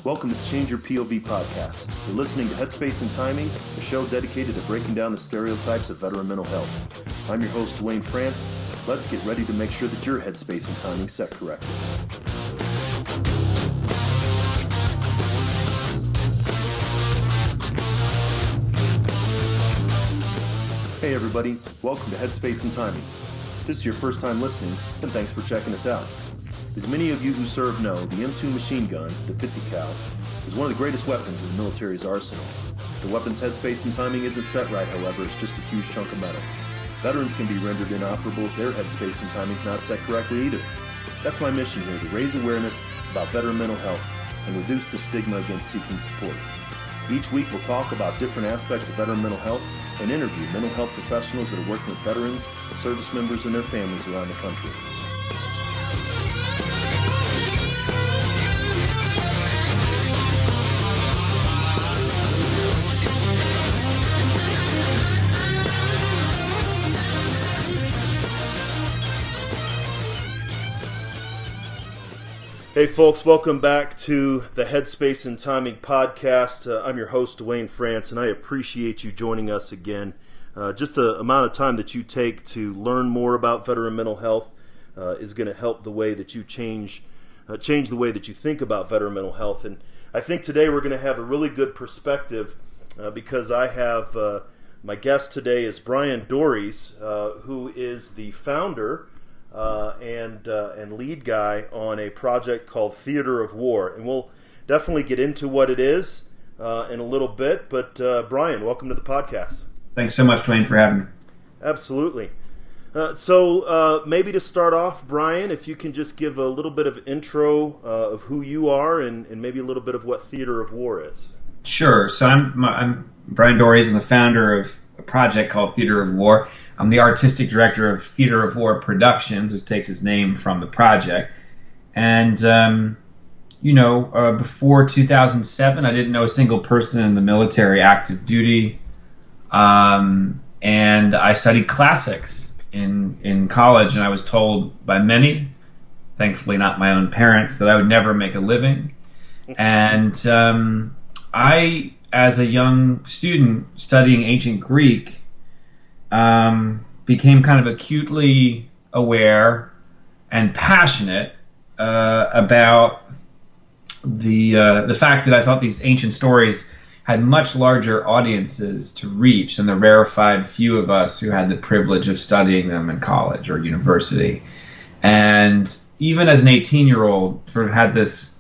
Welcome to the Change Your POV podcast. You're listening to Headspace and Timing, a show dedicated to breaking down the stereotypes of veteran mental health. I'm your host, Dwayne France. Let's get ready to make sure that your headspace and timing set correctly. Hey everybody, welcome to Headspace and Timing. If this is your first time listening, then thanks for checking us out. As many of you who serve know, the M2 machine gun, the 50 cal, is one of the greatest weapons in the military's arsenal. If the weapon's headspace and timing isn't set right, however, it's just a huge chunk of metal. Veterans can be rendered inoperable if their headspace and timing's not set correctly either. That's my mission here, to raise awareness about veteran mental health and reduce the stigma against seeking support. Each week we'll talk about different aspects of veteran mental health and interview mental health professionals that are working with veterans, service members, and their families around the country. Hey folks, welcome back to the Headspace and Timing podcast. I'm your host, Dwayne France, and I appreciate you joining us again. Just the amount of time that you take to learn more about veteran mental health is going to help the way that you change the way that you think about veteran mental health. And I think today we're going to have a really good perspective because I have my guest today is Bryan Dorries, who is the founder and lead guy on a project called Theater of War. And we'll definitely get into what it is in a little bit. But Bryan, welcome to the podcast. Thanks so much, Dwayne, for having me. Absolutely. So maybe to start off, Bryan, if you can just give a little bit of intro of who you are and maybe a little bit of what Theater of War is. Sure. So I'm Bryan Dorries. I'm the founder of a project called Theater of War. I'm the artistic director of Theater of War Productions, which takes its name from the project. And, before 2007, I didn't know a single person in the military active duty. And I studied classics in college, and I was told by many, thankfully not my own parents, that I would never make a living. And I, as a young student studying ancient Greek, became kind of acutely aware and passionate about the fact that I thought these ancient stories had much larger audiences to reach than the rarefied few of us who had the privilege of studying them in college or university. And even as an 18-year-old, sort of had this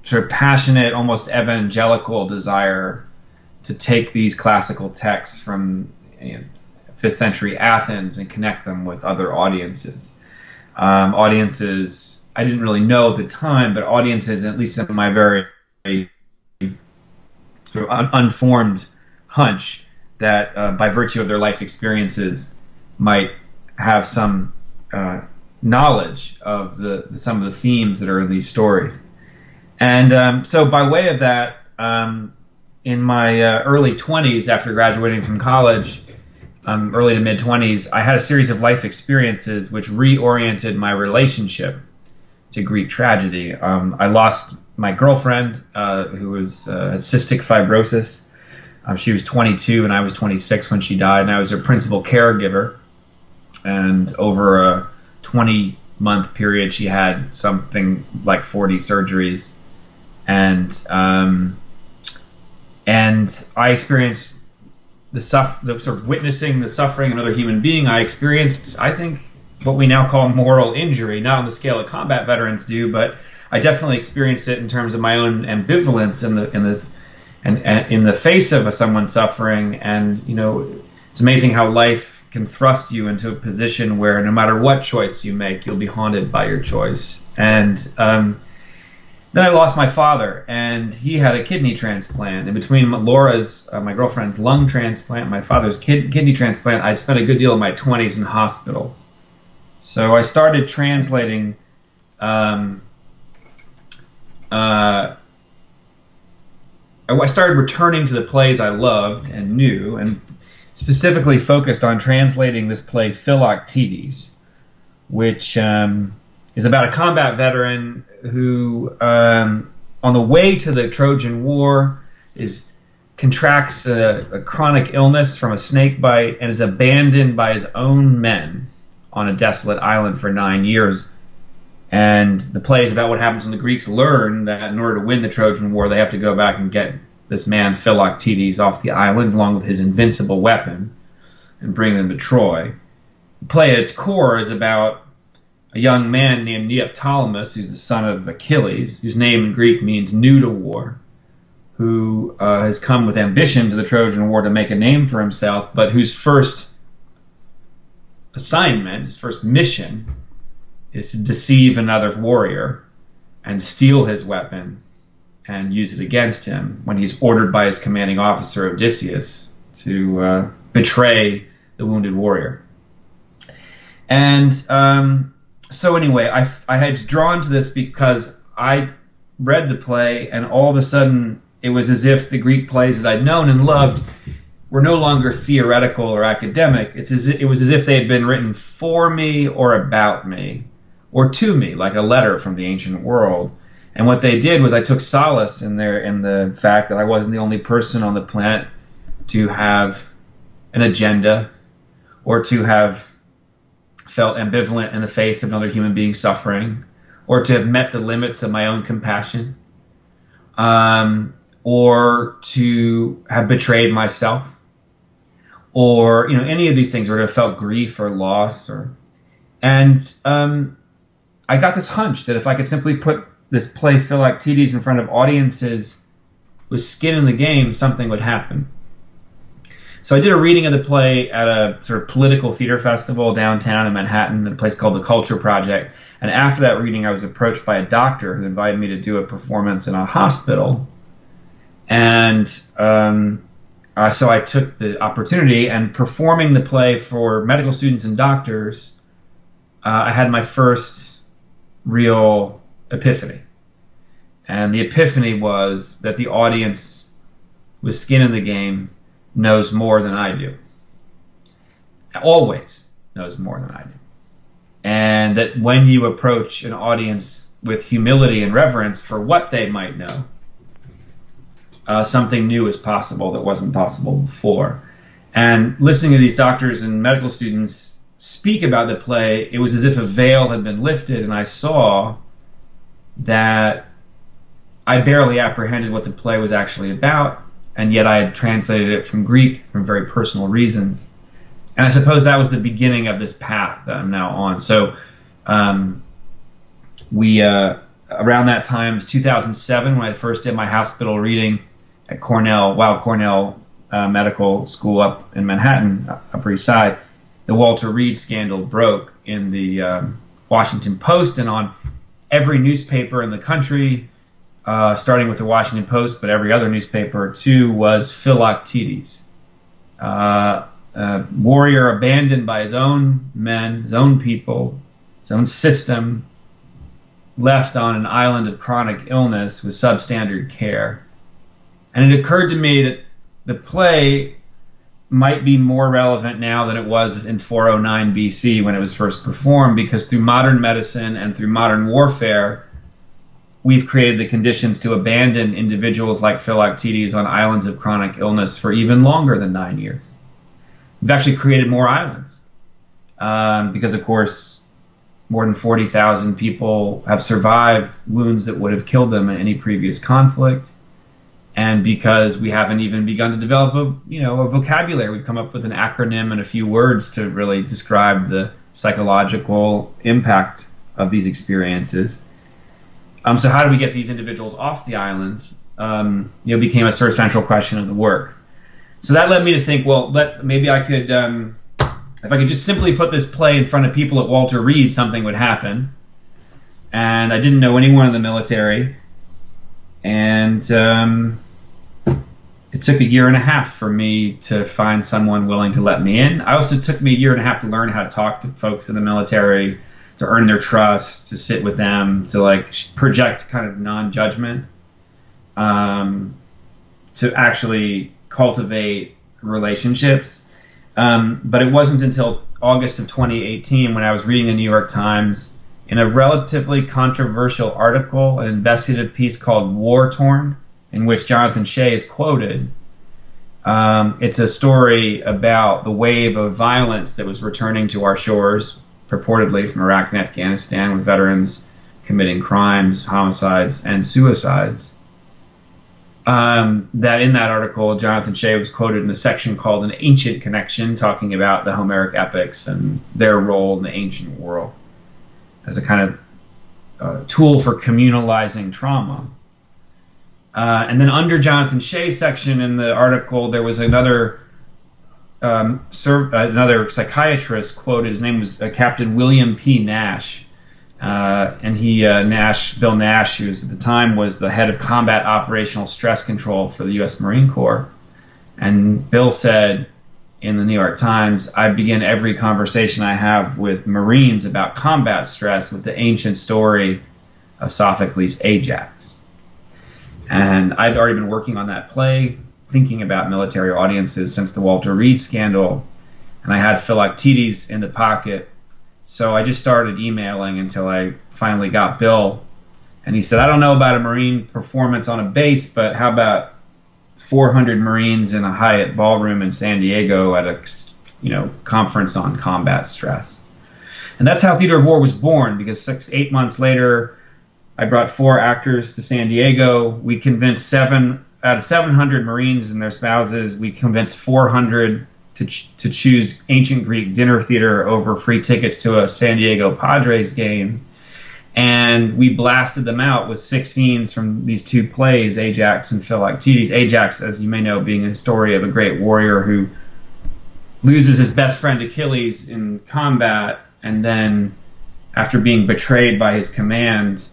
sort of passionate, almost evangelical desire to take these classical texts from 5th century Athens and connect them with other audiences. Audiences I didn't really know at the time, but audiences, at least in my very sort of unformed hunch, that by virtue of their life experiences might have some knowledge of some of the themes that are in these stories. And so by way of that, in my early 20s, after graduating from college, early to mid-20s, I had a series of life experiences which reoriented my relationship to Greek tragedy. I lost my girlfriend, who had cystic fibrosis. She was 22 and I was 26 when she died, and I was her principal caregiver. And over a 20-month period, she had something like 40 surgeries. And I experienced the sort of witnessing the suffering of another human being. I experienced, I think, what we now call moral injury, not on the scale that combat veterans do, but I definitely experienced it in terms of my own ambivalence in the face of someone suffering. And it's amazing how life can thrust you into a position where no matter what choice you make, you'll be haunted by your choice. And then I lost my father, and he had a kidney transplant. In between Laura's, my girlfriend's, lung transplant, my father's kidney transplant, I spent a good deal of my 20s in hospital. So I started translating I started returning to the plays I loved and knew, and specifically focused on translating this play Philoctetes, which is about a combat veteran who on the way to the Trojan War, contracts a chronic illness from a snake bite and is abandoned by his own men on a desolate island for 9 years. And the play is about what happens when the Greeks learn that in order to win the Trojan War, they have to go back and get this man Philoctetes off the island along with his invincible weapon and bring them to Troy. The play at its core is about a young man named Neoptolemus, who's the son of Achilles, whose name in Greek means new to war, who has come with ambition to the Trojan War to make a name for himself, but whose first assignment, his first mission, is to deceive another warrior and steal his weapon and use it against him when he's ordered by his commanding officer, Odysseus, to betray the wounded warrior. And so anyway, I had drawn to this because I read the play, and all of a sudden it was as if the Greek plays that I'd known and loved were no longer theoretical or academic. It was as if they had been written for me or about me or to me, like a letter from the ancient world. And what they did was I took solace in the fact that I wasn't the only person on the planet to have an agenda or to have felt ambivalent in the face of another human being suffering, or to have met the limits of my own compassion, or to have betrayed myself, or any of these things, or to have felt grief or loss, and I got this hunch that if I could simply put this play Philoctetes in front of audiences with skin in the game, something would happen. So I did a reading of the play at a sort of political theater festival downtown in Manhattan at a place called the Culture Project. And after that reading, I was approached by a doctor who invited me to do a performance in a hospital. And so I took the opportunity, and performing the play for medical students and doctors, I had my first real epiphany. And the epiphany was that the audience with skin in the game knows more than I do. Always knows more than I do. And that when you approach an audience with humility and reverence for what they might know, something new is possible that wasn't possible before. And listening to these doctors and medical students speak about the play, it was as if a veil had been lifted, and I saw that I barely apprehended what the play was actually about, and yet I had translated it from Greek for very personal reasons. And I suppose that was the beginning of this path that I'm now on. So we around that time, it was 2007, when I first did my hospital reading at Cornell Medical School up in Manhattan, Upper East Side. The Walter Reed scandal broke in the Washington Post, and on every newspaper in the country, starting with the Washington Post, but every other newspaper too, was Philoctetes, a warrior abandoned by his own men, his own people, his own system, left on an island of chronic illness with substandard care. And it occurred to me that the play might be more relevant now than it was in 409 BC when it was first performed, because through modern medicine and through modern warfare, we've created the conditions to abandon individuals like Philoctetes on islands of chronic illness for even longer than 9 years. We've actually created more islands because, of course, more than 40,000 people have survived wounds that would have killed them in any previous conflict. And because we haven't even begun to develop a vocabulary, we've come up with an acronym and a few words to really describe the psychological impact of these experiences. So how do we get these individuals off the islands? Became a sort of central question of the work. So that led me to think, maybe I could, if I could just simply put this play in front of people at Walter Reed, something would happen. And I didn't know anyone in the military. And it took 1.5 years for me to find someone willing to let me in. I also took me 1.5 years to learn how to talk to folks in the military, to earn their trust, to sit with them, to project kind of non-judgment, to actually cultivate relationships. But it wasn't until August of 2018 when I was reading the New York Times in a relatively controversial article, an investigative piece called War Torn, in which Jonathan Shea is quoted. It's a story about the wave of violence that was returning to our shores, purportedly from Iraq and Afghanistan, with veterans committing crimes, homicides, and suicides. That in that article, Jonathan Shea was quoted in a section called An Ancient Connection, talking about the Homeric epics and their role in the ancient world as a kind of tool for communalizing trauma. And then under Jonathan Shea's section in the article, there was another psychiatrist quoted. His name was Captain William P. Nash. And Bill Nash, who at the time was the head of combat operational stress control for the U.S. Marine Corps. And Bill said in the New York Times, I begin every conversation I have with Marines about combat stress with the ancient story of Sophocles' Ajax. And I'd already been working on that play, thinking about military audiences since the Walter Reed scandal. And I had Philoctetes in the pocket. So I just started emailing until I finally got Bill. And he said, I don't know about a Marine performance on a base, but how about 400 Marines in a Hyatt ballroom in San Diego at a conference on combat stress? And that's how Theater of War was born, because 6-8 months later, I brought 4 actors to San Diego. We convinced 7 out of 700 Marines and their spouses. We convinced 400 to choose ancient Greek dinner theater over free tickets to a San Diego Padres game. And we blasted them out with 6 scenes from these 2 plays, Ajax and Philoctetes. Ajax, as you may know, being a story of a great warrior who loses his best friend Achilles in combat, and then after being betrayed by his command,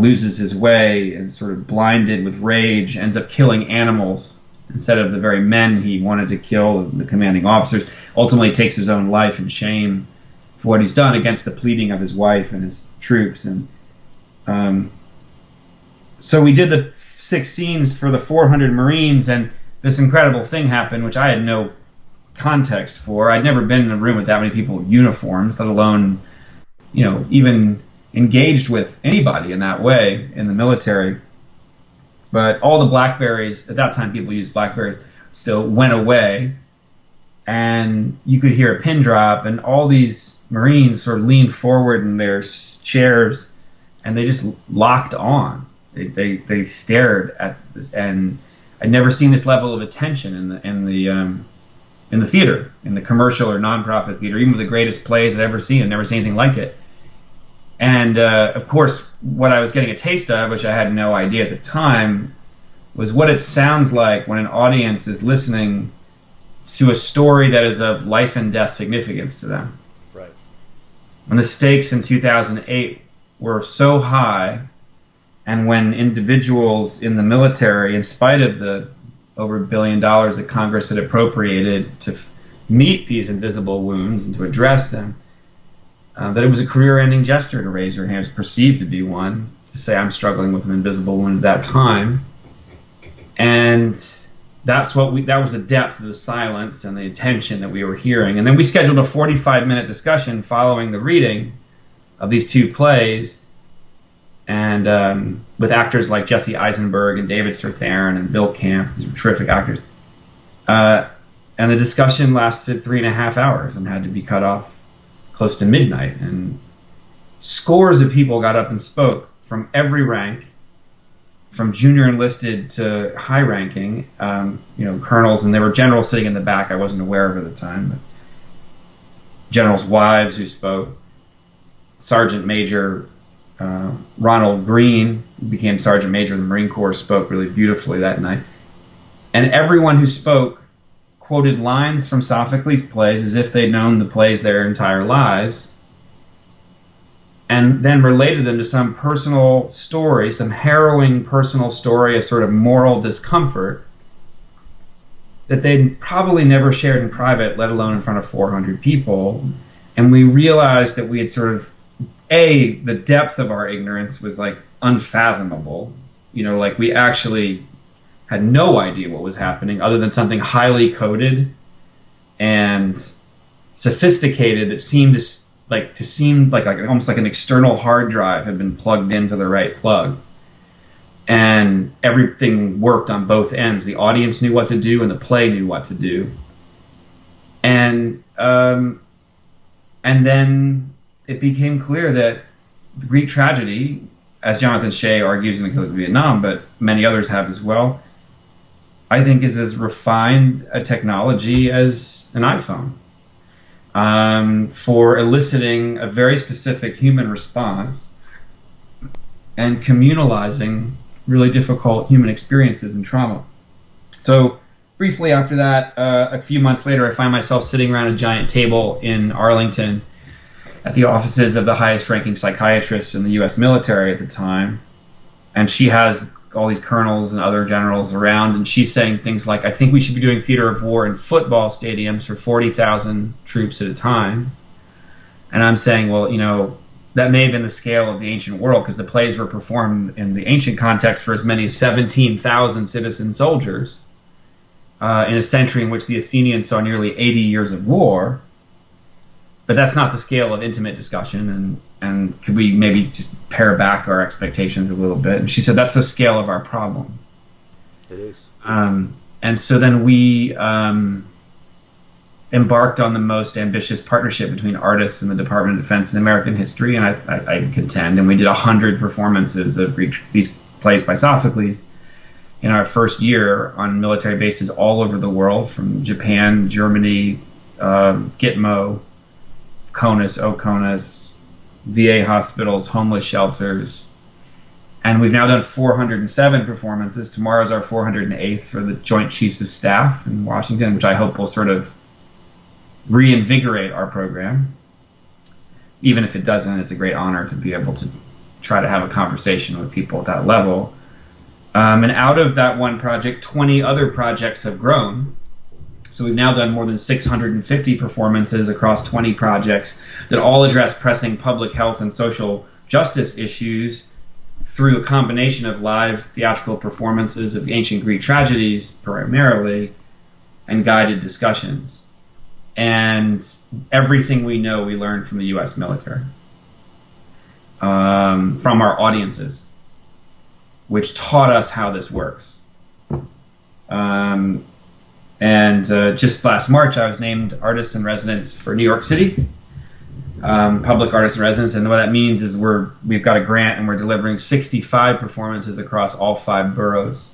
loses his way and sort of blinded with rage, ends up killing animals instead of the very men he wanted to kill, the commanding officers. Ultimately takes his own life in shame for what he's done against the pleading of his wife and his troops. And so we did the 6 scenes for the 400 Marines, and this incredible thing happened, which I had no context for. I'd never been in a room with that many people with uniforms, let alone, even engaged with anybody in that way in the military. But all the Blackberries, at that time people used Blackberries, still went away, and you could hear a pin drop, and all these Marines sort of leaned forward in their chairs, and they just locked on. They stared at this, and I'd never seen this level of attention in the theater, in the commercial or nonprofit theater, even with the greatest plays I'd ever seen. I'd never seen anything like it. And, of course, what I was getting a taste of, which I had no idea at the time, was what it sounds like when an audience is listening to a story that is of life and death significance to them. Right. When the stakes in 2008 were so high, and when individuals in the military, in spite of the over $1 billion that Congress had appropriated to meet these invisible wounds and to address them, that it was a career-ending gesture to raise your hand. It was perceived to be one, to say I'm struggling with an invisible wound at that time. And that was the depth of the silence and the attention that we were hearing. And then we scheduled a 45-minute discussion following the reading of these 2 plays, and with actors like Jesse Eisenberg and David Strathairn and Bill Camp. These were terrific actors. And the discussion lasted 3.5 hours and had to be cut off close to midnight, and scores of people got up and spoke from every rank, from junior enlisted to high ranking, colonels, and there were generals sitting in the back I wasn't aware of at the time, but generals' wives who spoke. Sergeant Major Ronald Green, who became Sergeant Major in the Marine Corps, spoke really beautifully that night. And everyone who spoke quoted lines from Sophocles' plays as if they'd known the plays their entire lives, and then related them to some personal story, some harrowing personal story of sort of moral discomfort that they'd probably never shared in private, let alone in front of 400 people. And we realized that we had sort of, the depth of our ignorance was like unfathomable. We actually had no idea what was happening other than something highly coded and sophisticated that seemed like almost like an external hard drive had been plugged into the right plug. And everything worked on both ends. The audience knew what to do, and the play knew what to do. And then it became clear that the Greek tragedy, as Jonathan Shea argues in The Killers of Vietnam, but many others have as well, I think is as refined a technology as an iPhone for eliciting a very specific human response and communalizing really difficult human experiences and trauma. So briefly after that, a few months later, I find myself sitting around a giant table in Arlington at the offices of the highest-ranking psychiatrist in the U.S. military at the time. And she has all these colonels and other generals around, and she's saying things like, I think we should be doing theater of war in football stadiums for 40,000 troops at a time. And I'm saying, well, that may have been the scale of the ancient world, because the plays were performed in the ancient context for as many as 17,000 citizen soldiers in a century in which the Athenians saw nearly 80 years of war. But that's not the scale of intimate discussion, and could we maybe just pare back our expectations a little bit? And she said, that's the scale of our problem. It is. And so then we embarked on the most ambitious partnership between artists and the Department of Defense in American history, and I contend, and we did 100 performances of these plays by Sophocles in our first year on military bases all over the world, from Japan, Germany, Gitmo, Oconus, VA hospitals, homeless shelters. And we've now done 407 performances. Tomorrow's our 408th for the Joint Chiefs of Staff in Washington, which I hope will sort of reinvigorate our program. Even if it doesn't, it's a great honor to be able to try to have a conversation with people at that level. And out of that one project, 20 other projects have grown. So we've now done more than 650 performances across 20 projects that all address pressing public health and social justice issues through a combination of live theatrical performances of ancient Greek tragedies primarily, and guided discussions. And everything we know we learned from the U.S. military, from our audiences, which taught us how this works. And just last March, I was named Artist in Residence for New York City, Public Artist in Residence. And what that means is we've got a grant, and we're delivering 65 performances across all 5 boroughs,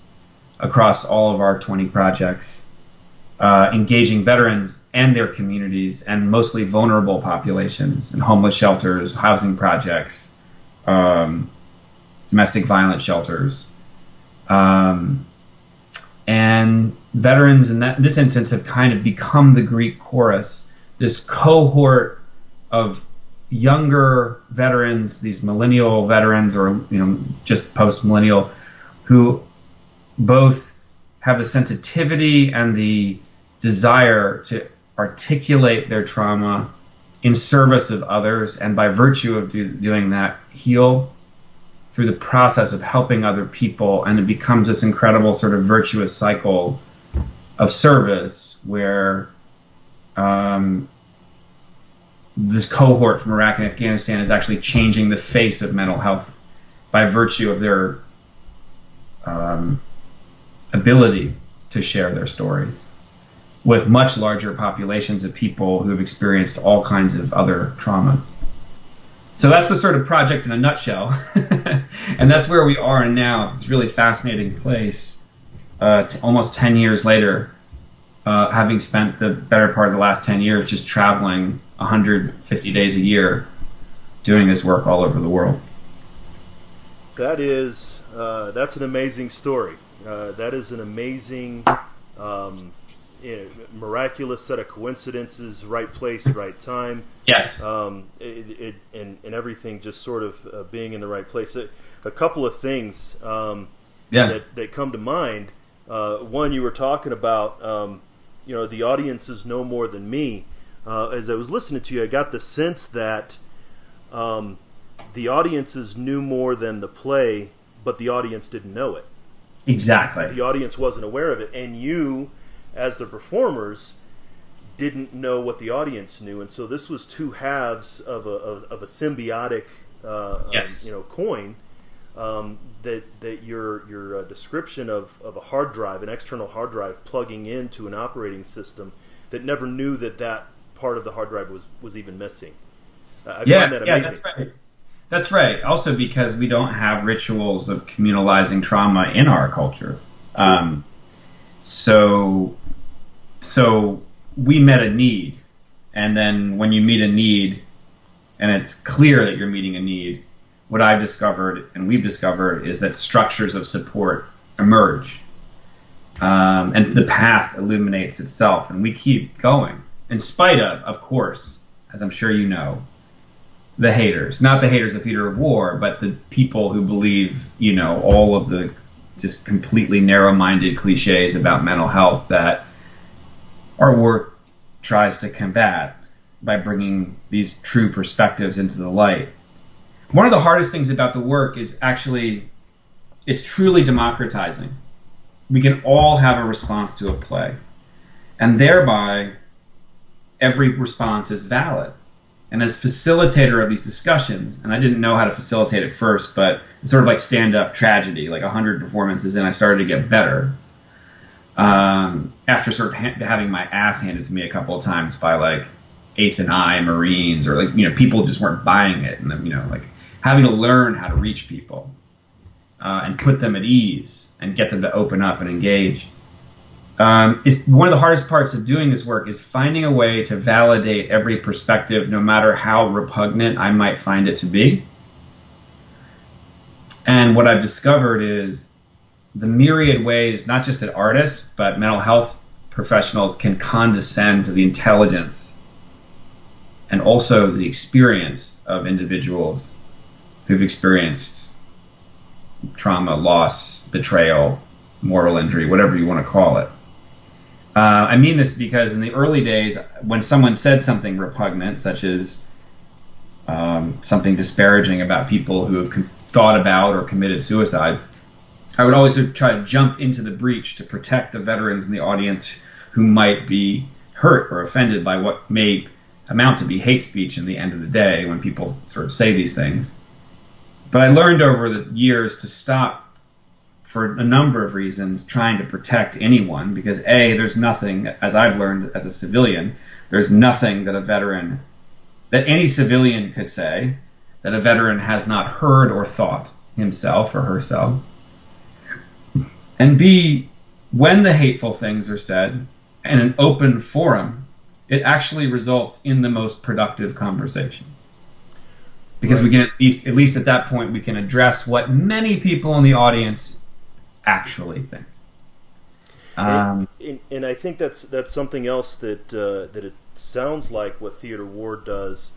across all of our 20 projects, engaging veterans and their communities, and mostly vulnerable populations in homeless shelters, housing projects, domestic violence shelters. And veterans in this instance have kind of become the Greek chorus, this cohort of younger veterans, these millennial veterans, or just post-millennial, who both have the sensitivity and the desire to articulate their trauma in service of others, and by virtue of doing that, heal through the process of helping other people. And it becomes this incredible sort of virtuous cycle of service where this cohort from Iraq and Afghanistan is actually changing the face of mental health by virtue of their ability to share their stories with much larger populations of people who have experienced all kinds of other traumas. So that's the sort of project in a nutshell. And that's where we are now. It's a really fascinating place. Almost 10 years later, having spent the better part of the last 10 years just traveling 150 days a year, doing this work all over the world. That's an amazing story. That is an amazing, miraculous set of coincidences, right place, right time. Yes. And everything just sort of being in the right place. A couple of things that come to mind. One, you were talking about, the audiences know more than me. As I was listening to you, I got the sense that the audiences knew more than the play, but the audience didn't know it. Exactly. The audience wasn't aware of it. And you, as the performers, didn't know what the audience knew, and so this was two halves of a symbiotic coin. That your description of a hard drive, an external hard drive plugging into an operating system that never knew that part of the hard drive was even missing. I find that amazing. That's right. That's right. Also because we don't have rituals of communalizing trauma in our culture. So we met a need, and then when you meet a need, and it's clear that you're meeting a need, what I've discovered and we've discovered is that structures of support emerge, and the path illuminates itself, and we keep going in spite of course, as I'm sure you know, the haters, not the haters of theater of war, but the people who believe, all of the just completely narrow-minded cliches about mental health that our work tries to combat by bringing these true perspectives into the light. One of the hardest things about the work is actually, it's truly democratizing. We can all have a response to a play, and thereby every response is valid. And as facilitator of these discussions, and I didn't know how to facilitate at first, but it's sort of like stand-up tragedy, like 100 performances in, I started to get better. After sort of having my ass handed to me a couple of times by like Eighth and I Marines, or people just weren't buying it, and like having to learn how to reach people and put them at ease and get them to open up and engage. Is one of the hardest parts of doing this work is finding a way to validate every perspective, no matter how repugnant I might find it to be. And what I've discovered is the myriad ways, not just that artists, but mental health professionals can condescend to the intelligence and also the experience of individuals who've experienced trauma, loss, betrayal, moral injury, whatever you want to call it. I mean this because in the early days, when someone said something repugnant, such as something disparaging about people who have thought about or committed suicide, I would always try to jump into the breach to protect the veterans in the audience who might be hurt or offended by what may amount to be hate speech in the end of the day when people sort of say these things. But I learned over the years to stop, for a number of reasons, trying to protect anyone, because there's nothing, as I've learned as a civilian, there's nothing that any civilian could say that a veteran has not heard or thought himself or herself. And B, when the hateful things are said in an open forum, it actually results in the most productive conversation. Because we can at least at that point, we can address what many people in the audience actually think. And I think that's something else that it sounds like what theater war does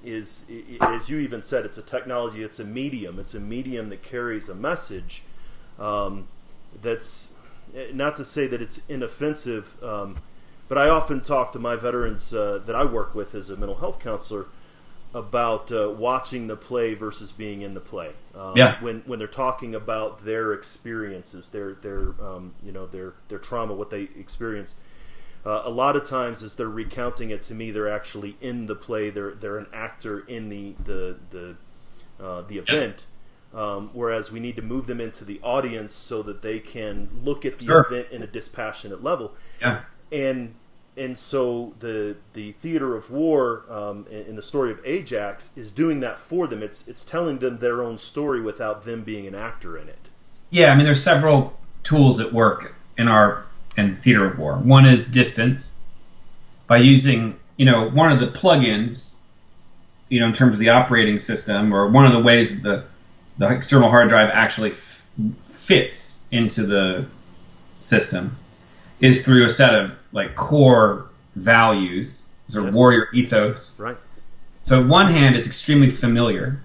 is, as you even said, it's a technology, it's a medium that carries a message. That's not to say that it's inoffensive, but I often talk to my veterans that I work with as a mental health counselor about watching the play versus being in the play. When they're talking about their experiences, their trauma, what they experience. A lot of times, as they're recounting it to me, they're actually in the play. They're an actor in the event. Whereas we need to move them into the audience so that they can look at the event in a dispassionate level. Yeah. And so the theater of war in the story of Ajax is doing that for them. It's telling them their own story without them being an actor in it. Yeah, I mean, there's several tools at work in theater of war. One is distance, by using one of the plugins, in terms of the operating system, or one of the ways the external hard drive actually fits into the system, is through a set of core values, sort of warrior ethos. Right. So on one hand, it's extremely familiar.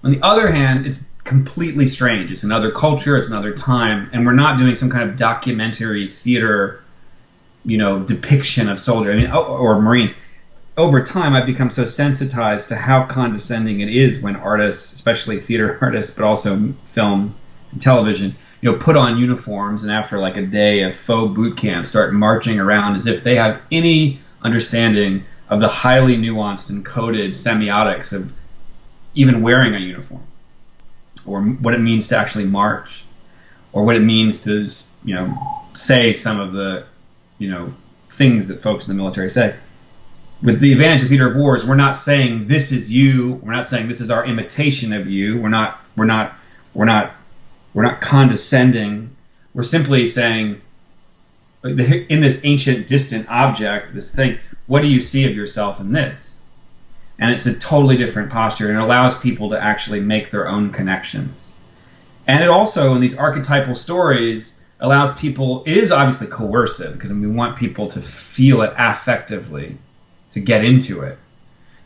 On the other hand, it's completely strange. It's another culture, it's another time, and we're not doing some kind of documentary theater, depiction of soldiers or Marines. Over time, I've become so sensitized to how condescending it is when artists, especially theater artists, but also film and television, put on uniforms and after like a day of faux boot camp start marching around as if they have any understanding of the highly nuanced and coded semiotics of even wearing a uniform, or what it means to actually march, or what it means to, say some of the, things that folks in the military say. With the advantage of theater of wars, we're not saying this is you. We're not saying this is our imitation of you. We're not condescending. We're simply saying, in this ancient, distant object, this thing, what do you see of yourself in this? And it's a totally different posture, and it allows people to actually make their own connections. And it also, in these archetypal stories, allows people, it is obviously coercive, because we want people to feel it affectively, to get into it.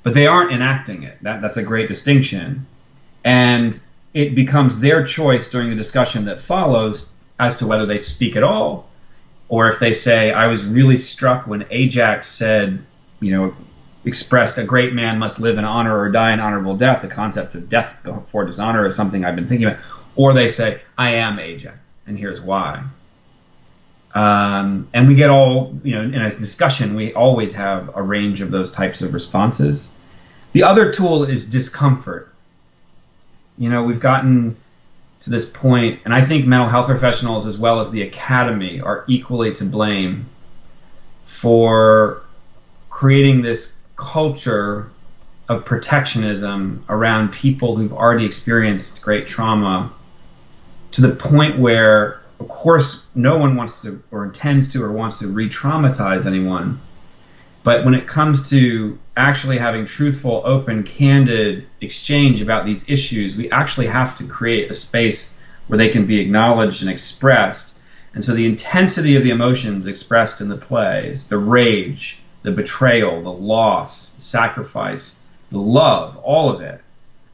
But they aren't enacting it. That's a great distinction. And it becomes their choice during the discussion that follows as to whether they speak at all, or if they say, I was really struck when Ajax said, expressed a great man must live in honor or die an honorable death. The concept of death before dishonor is something I've been thinking about. Or they say, I am Ajax, and here's why. And we get all, in a discussion, we always have a range of those types of responses. The other tool is discomfort. We've gotten to this point, and I think mental health professionals as well as the academy are equally to blame for creating this culture of protectionism around people who've already experienced great trauma, to the point where, of course, no one wants to or intends to or wants to re-traumatize anyone. But when it comes to actually having truthful, open, candid exchange about these issues, we actually have to create a space where they can be acknowledged and expressed. And so the intensity of the emotions expressed in the plays, the rage, the betrayal, the loss, the sacrifice, the love, all of it,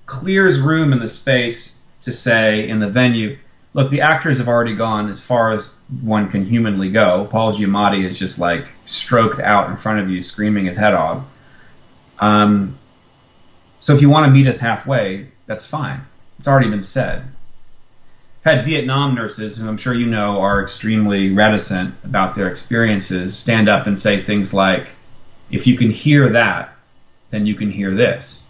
clears room in the space to say in the venue, look, the actors have already gone as far as one can humanly go. Paul Giamatti is just like stroked out in front of you, screaming his head off. So if you want to meet us halfway, that's fine. It's already been said. I've had Vietnam nurses, who I'm sure you know are extremely reticent about their experiences, stand up and say things like, if you can hear that, then you can hear this,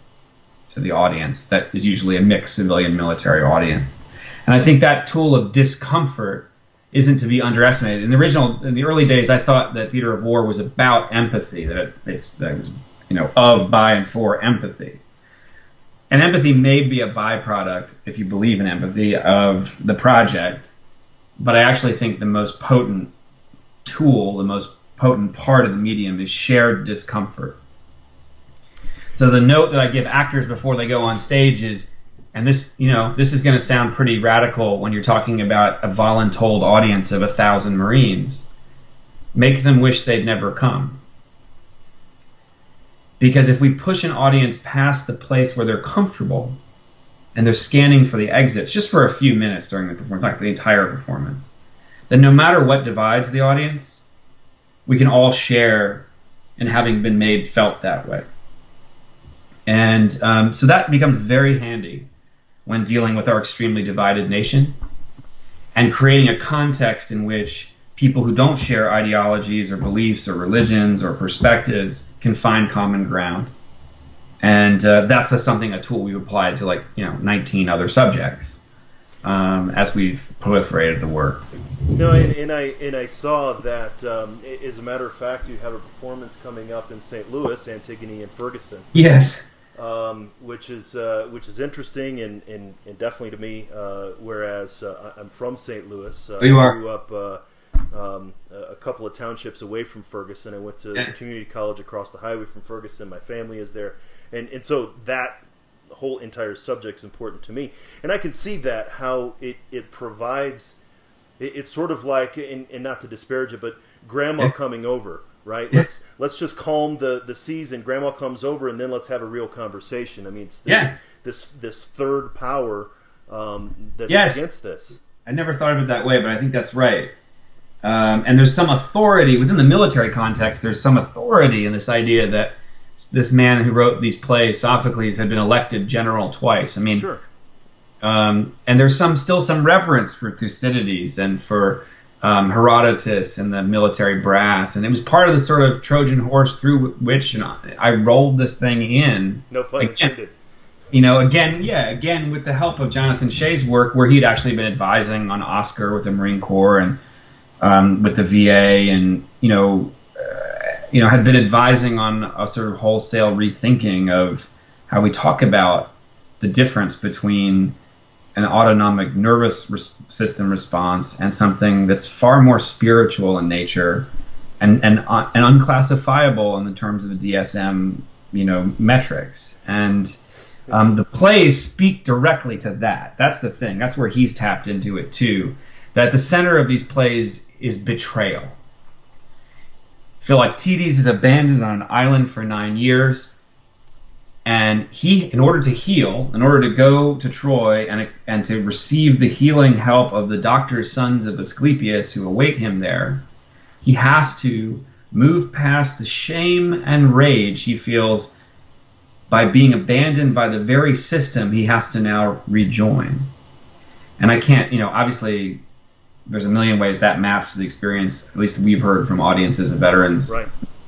to the audience. That is usually a mixed civilian-military audience. And I think that tool of discomfort isn't to be underestimated. In the early days, I thought that theater of war was about empathy, that it was, of, by, and for empathy. And empathy may be a byproduct, if you believe in empathy, of the project. But I actually think the most potent tool, the most potent part of the medium is shared discomfort. So the note that I give actors before they go on stage is, and this is going to sound pretty radical when you're talking about a voluntold audience of 1,000 Marines. Make them wish they'd never come. Because if we push an audience past the place where they're comfortable and they're scanning for the exits, just for a few minutes during the performance, not the entire performance, then no matter what divides the audience, we can all share in having been made felt that way. And so that becomes very handy when dealing with our extremely divided nation and creating a context in which people who don't share ideologies or beliefs or religions or perspectives can find common ground. And that's a tool we've applied to 19 other subjects as we've proliferated the work. No, and I saw that, as a matter of fact, you have a performance coming up in St. Louis, Antigone and Ferguson. Yes. Which is interesting and definitely to me, whereas I'm from St. Louis. You are. I grew up a couple of townships away from Ferguson. I went to community college across the highway from Ferguson. My family is there. And so that whole entire subject is important to me. And I can see that, how it provides, it's sort of like, and not to disparage it, but grandma coming over, right? Yeah. Let's just calm the seas, and grandma comes over, and then let's have a real conversation. I mean, it's this third power that's against this. I never thought of it that way, but I think that's right. And there's some authority within the military context. There's some authority in this idea that this man who wrote these plays, Sophocles, had been elected general twice. I mean, sure. And there's still some reverence for Thucydides and for Herodotus and the military brass, and it was part of the sort of Trojan horse through which I rolled this thing in. No pun intended. Again with the help of Jonathan Shea's work, where he'd actually been advising on Oscar with the Marine Corps and with the VA, and had been advising on a sort of wholesale rethinking of how we talk about the difference between an autonomic nervous system response and something that's far more spiritual in nature and unclassifiable in the terms of the DSM, metrics. And the plays speak directly to that. That's the thing. That's where he's tapped into it too. That the center of these plays is betrayal. Philoctetes is abandoned on an island for 9 years. And he, in order to heal, in order to go to Troy and to receive the healing help of the doctor's sons of Asclepius who await him there, he has to move past the shame and rage he feels by being abandoned by the very system he has to now rejoin. And I can't, obviously there's a million ways that maps to the experience, at least we've heard from audiences of veterans, right, with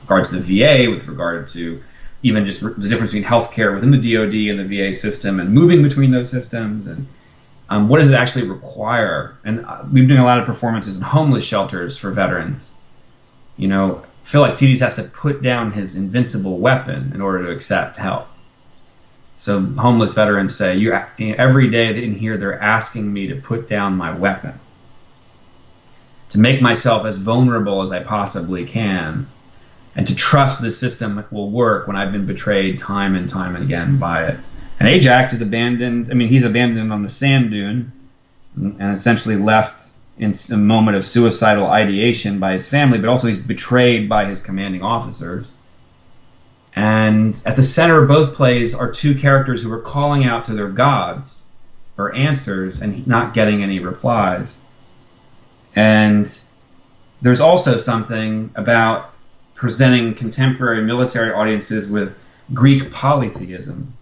regard to the VA, with regard to even just the difference between healthcare within the DoD and the VA system, and moving between those systems, and what does it actually require? And we've been doing a lot of performances in homeless shelters for veterans. Philoctetes has to put down his invincible weapon in order to accept help. So homeless veterans say, every day in here they're asking me to put down my weapon, to make myself as vulnerable as I possibly can, and to trust the system will work when I've been betrayed time and time again by it. And Ajax is abandoned. He's abandoned on the sand dune and essentially left in a moment of suicidal ideation by his family, but also he's betrayed by his commanding officers. And at the center of both plays are two characters who are calling out to their gods for answers and not getting any replies. And there's also something about presenting contemporary military audiences with Greek polytheism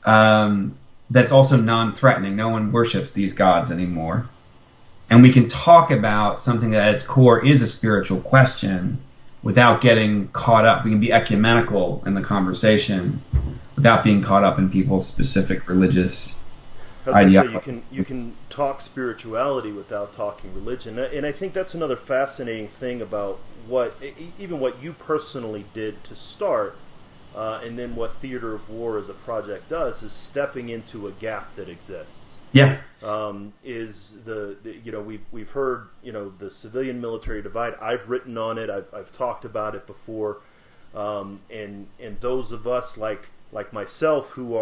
that's also non-threatening. No one worships these gods anymore. And we can talk about something that at its core is a spiritual question without getting caught up. We can be ecumenical in the conversation without being caught up in people's specific religious ideology. You can talk spirituality without talking religion. And I think that's another fascinating thing about what you personally did to start, and then what Theater of War as a project does is stepping into a gap that exists. Yeah. We've heard the civilian military divide. I've written on it. I've talked about it before, and those of us like myself who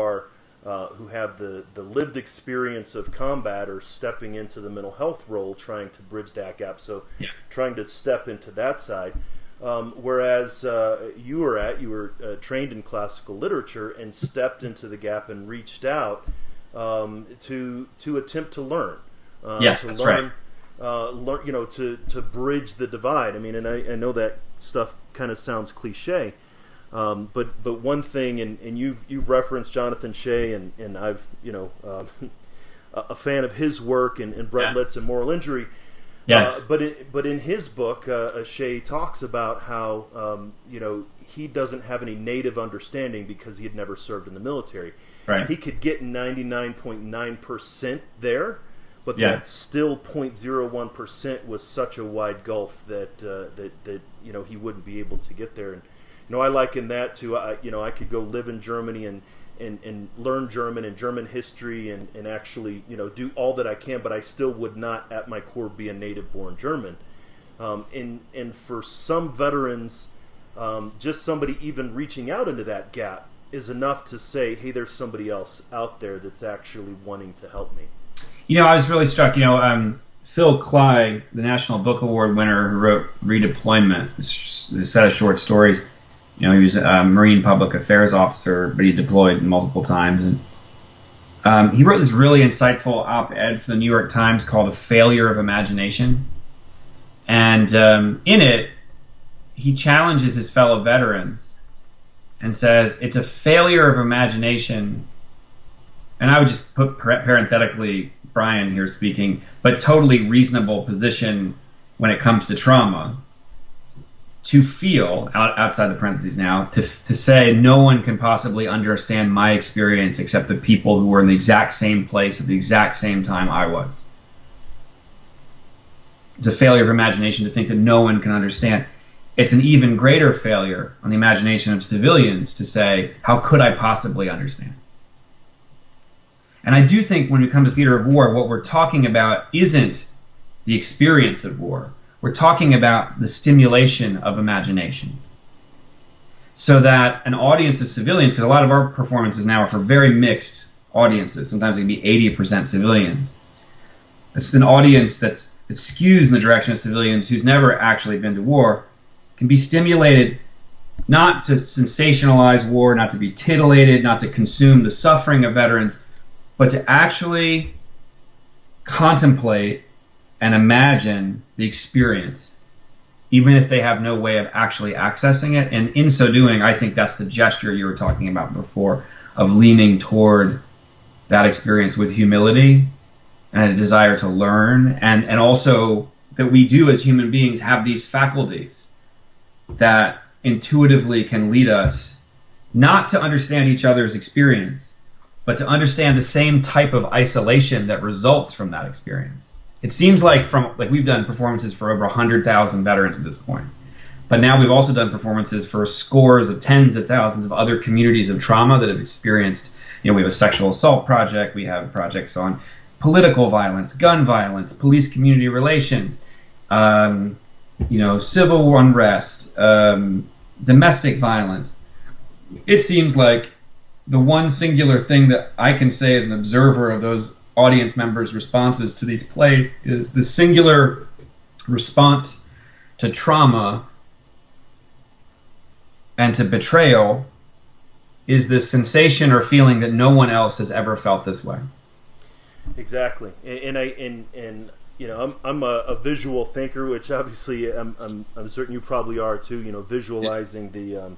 have the lived experience of combat are stepping into the mental health role, trying to bridge that gap. So, trying to step into that side. Whereas you were trained in classical literature and stepped into the gap and reached out to attempt to learn. Yes, that's right. To bridge the divide. And I know that stuff kind of sounds cliche, but one thing, and you've referenced Jonathan Shea, and I've a fan of his work, and Brett Litz and Moral Injury. Yes. But in his book, Shea talks about how he doesn't have any native understanding because he had never served in the military. Right. He could get 99.9% there, but that still 0.01% was such a wide gulf that he wouldn't be able to get there. And I liken that to I could go live in Germany and learn German and German history and actually do all that I can, but I still would not at my core be a native born German. And for some veterans, just somebody even reaching out into that gap is enough to say, hey, there's somebody else out there that's actually wanting to help me. I was really struck. Phil Cly, the National Book Award winner who wrote Redeployment, a set of short stories. He was a Marine public affairs officer, but he deployed multiple times. And he wrote this really insightful op-ed for the New York Times called "A Failure of Imagination." And in it, he challenges his fellow veterans and says it's a failure of imagination and I would just put parenthetically Bryan here speaking, but totally reasonable position when it comes to trauma, to feel, outside the parentheses now, to say no one can possibly understand my experience except the people who were in the exact same place at the exact same time I was. It's a failure of imagination to think that no one can understand. It's an even greater failure on the imagination of civilians to say, how could I possibly understand? And I do think when we come to theater of war, what we're talking about isn't the experience of war. We're talking about the stimulation of imagination. So that an audience of civilians, because a lot of our performances now are for very mixed audiences. Sometimes it can be 80% civilians. It's an audience that skews in the direction of civilians who's never actually been to war, can be stimulated not to sensationalize war, not to be titillated, not to consume the suffering of veterans, but to actually contemplate and imagine the experience, even if they have no way of actually accessing it. And in so doing, I think that's the gesture you were talking about before, of leaning toward that experience with humility and a desire to learn, and also that we do as human beings have these faculties that intuitively can lead us not to understand each other's experience, but to understand the same type of isolation that results from that experience. It seems like we've done performances for over 100,000 veterans at this point, but now we've also done performances for scores of tens of thousands of other communities of trauma that have experienced, we have a sexual assault project, we have projects on political violence, gun violence, police community relations, civil unrest, domestic violence. It seems like the one singular thing that I can say as an observer of those audience members' responses to these plays is the singular response to trauma and to betrayal is this sensation or feeling that no one else has ever felt this way. Exactly, and I'm a visual thinker, which obviously I'm certain you probably are too. Visualizing the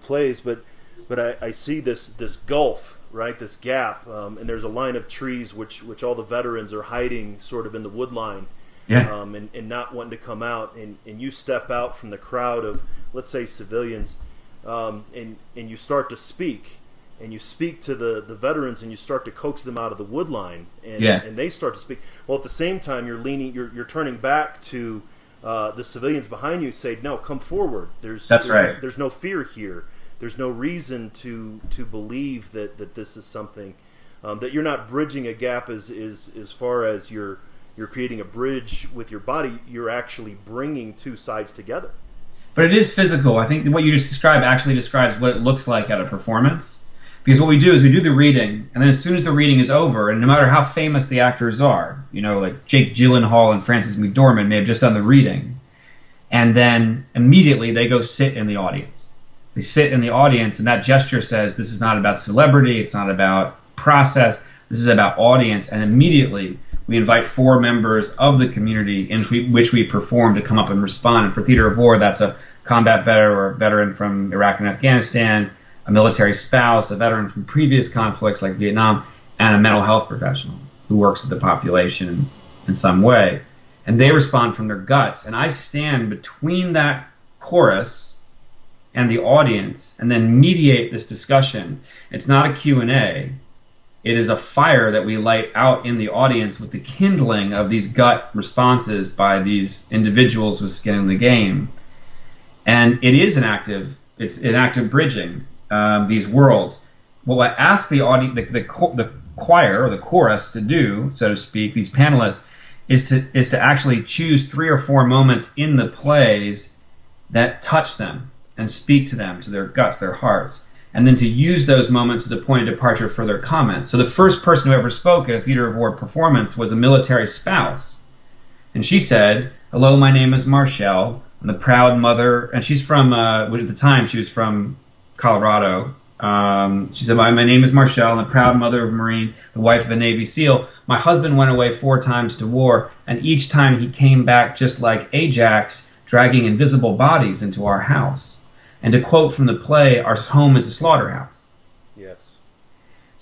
plays, but I see this gulf, right? This gap, and there's a line of trees which all the veterans are hiding, sort of in the wood line, and not wanting to come out, and you step out from the crowd of, let's say, civilians, and you start to speak. And you speak to the veterans, and you start to coax them out of the wood line, and they start to speak. Well, at the same time, you're turning back to the civilians behind you, say, "No, come forward. There's no fear here. There's no reason to believe that this is something that you're not bridging a gap as far as you're creating a bridge with your body. You're actually bringing two sides together." But it is physical. I think what you just described actually describes what it looks like at a performance. Because what we do is we do the reading, and then as soon as the reading is over, and no matter how famous the actors are, like Jake Gyllenhaal and Frances McDormand may have just done the reading, and then immediately they go sit in the audience. They sit in the audience, and that gesture says, this is not about celebrity, it's not about process, this is about audience, and immediately we invite 4 members of the community in which we perform to come up and respond. And for Theater of War, that's a combat veteran or a veteran from Iraq and Afghanistan, a military spouse, a veteran from previous conflicts like Vietnam, and a mental health professional who works with the population in some way. And they respond from their guts. And I stand between that chorus and the audience and then mediate this discussion. It's not a Q&A. It is a fire that we light out in the audience with the kindling of these gut responses by these individuals with skin in the game. And it is it's an active bridging. These worlds. What I ask the audience, the choir or the chorus to do, so to speak, these panelists, is to actually choose 3 or 4 moments in the plays that touch them and speak to them, to their guts, their hearts, and then to use those moments as a point of departure for their comments. So the first person who ever spoke at a Theater of War performance was a military spouse, and she said, "Hello, my name is Marshall. I'm the proud mother," and she's from at the time she was from Colorado. She said, my name is Marshall. I'm the proud mother of a Marine, the wife of a Navy SEAL. My husband went away 4 times to war, and each time he came back just like Ajax, dragging invisible bodies into our house. And to quote from the play, our home is a slaughterhouse. Yes.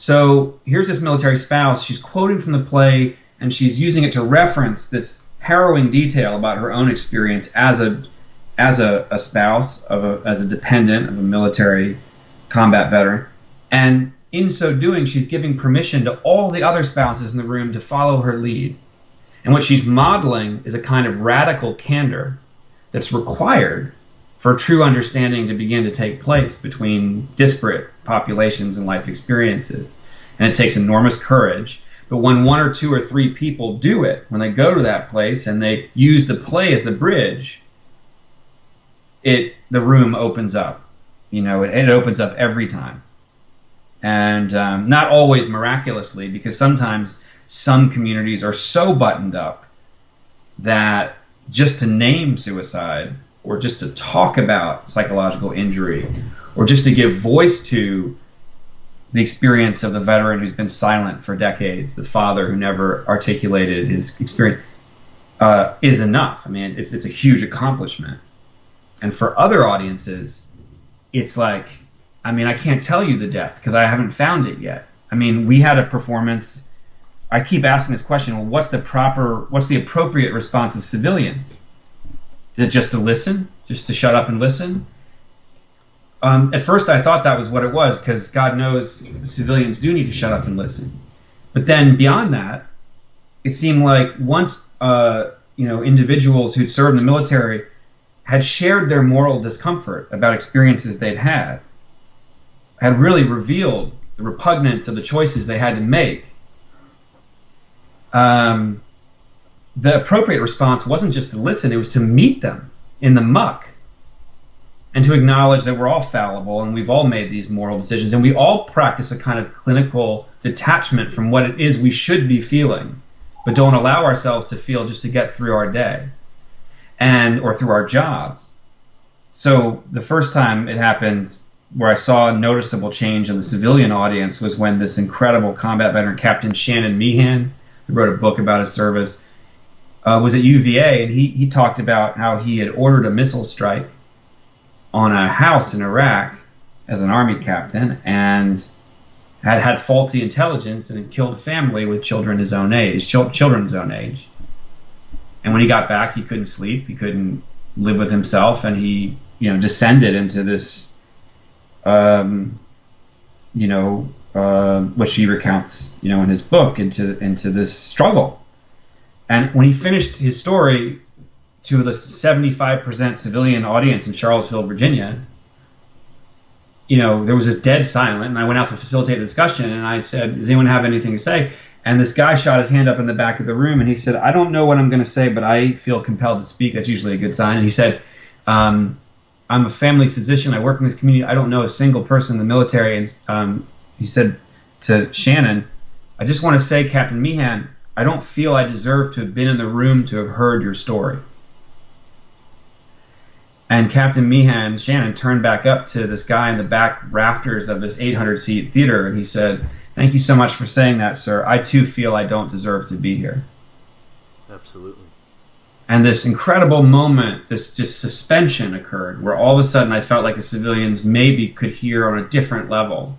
So here's this military spouse. She's quoting from the play, and she's using it to reference this harrowing detail about her own experience as a spouse, as a dependent of a military combat veteran. And in so doing, she's giving permission to all the other spouses in the room to follow her lead. And what she's modeling is a kind of radical candor that's required for true understanding to begin to take place between disparate populations and life experiences. And it takes enormous courage. But when one or two or three people do it, when they go to that place and they use the play as the bridge, the room opens up. It opens up every time. And not always miraculously, because sometimes some communities are so buttoned up that just to name suicide, or just to talk about psychological injury, or just to give voice to the experience of the veteran who's been silent for decades, the father who never articulated his experience, is enough. I mean, it's a huge accomplishment. And for other audiences, it's like, I can't tell you the depth because I haven't found it yet. We had a performance. I keep asking this question, well, what's the appropriate response of civilians? Is it just to listen? Just to shut up and listen? At first I thought that was what it was, because God knows civilians do need to shut up and listen. But then beyond that, it seemed like once individuals who'd served in the military had shared their moral discomfort about experiences they'd had really revealed the repugnance of the choices they had to make, the appropriate response wasn't just to listen, it was to meet them in the muck and to acknowledge that we're all fallible and we've all made these moral decisions and we all practice a kind of clinical detachment from what it is we should be feeling, but don't allow ourselves to feel just to get through our day or through our jobs. So the first time it happened where I saw a noticeable change in the civilian audience was when this incredible combat veteran, Captain Shannon Meehan, who wrote a book about his service, was at UVA, and he talked about how he had ordered a missile strike on a house in Iraq as an army captain and had faulty intelligence and had killed a family with children his own age. And when he got back, he couldn't sleep, he couldn't live with himself, and he descended into this which he recounts in his book, into this struggle. And when he finished his story to the 75% civilian audience in Charlottesville, Virginia, there was this dead silence, and I went out to facilitate the discussion, and I said, does anyone have anything to say? And this guy shot his hand up in the back of the room, and he said, I don't know what I'm going to say, but I feel compelled to speak. That's usually a good sign. And he said, I'm a family physician. I work in this community. I don't know a single person in the military. And he said to Shannon, I just want to say, Captain Meehan, I don't feel I deserve to have been in the room to have heard your story. And Captain Meehan, Shannon, turned back up to this guy in the back rafters of this 800-seat theater, and he said, thank you so much for saying that, sir. I too feel I don't deserve to be here. Absolutely. And this incredible moment, this just suspension occurred, where all of a sudden I felt like the civilians maybe could hear on a different level.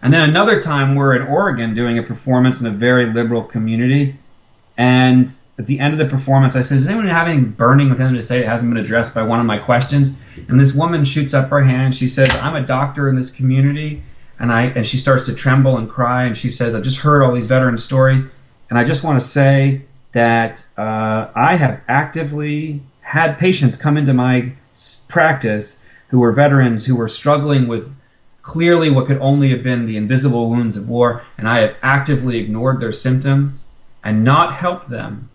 And then another time we're in Oregon doing a performance in a very liberal community, and at the end of the performance I said, does anyone have anything burning within them to say that hasn't been addressed by one of my questions? And this woman shoots up her hand. She says, I'm a doctor in this community, and she starts to tremble and cry, and she says, I've just heard all these veteran stories, and I just want to say that I have actively had patients come into my practice who were veterans who were struggling with clearly what could only have been the invisible wounds of war, and I have actively ignored their symptoms and not helped them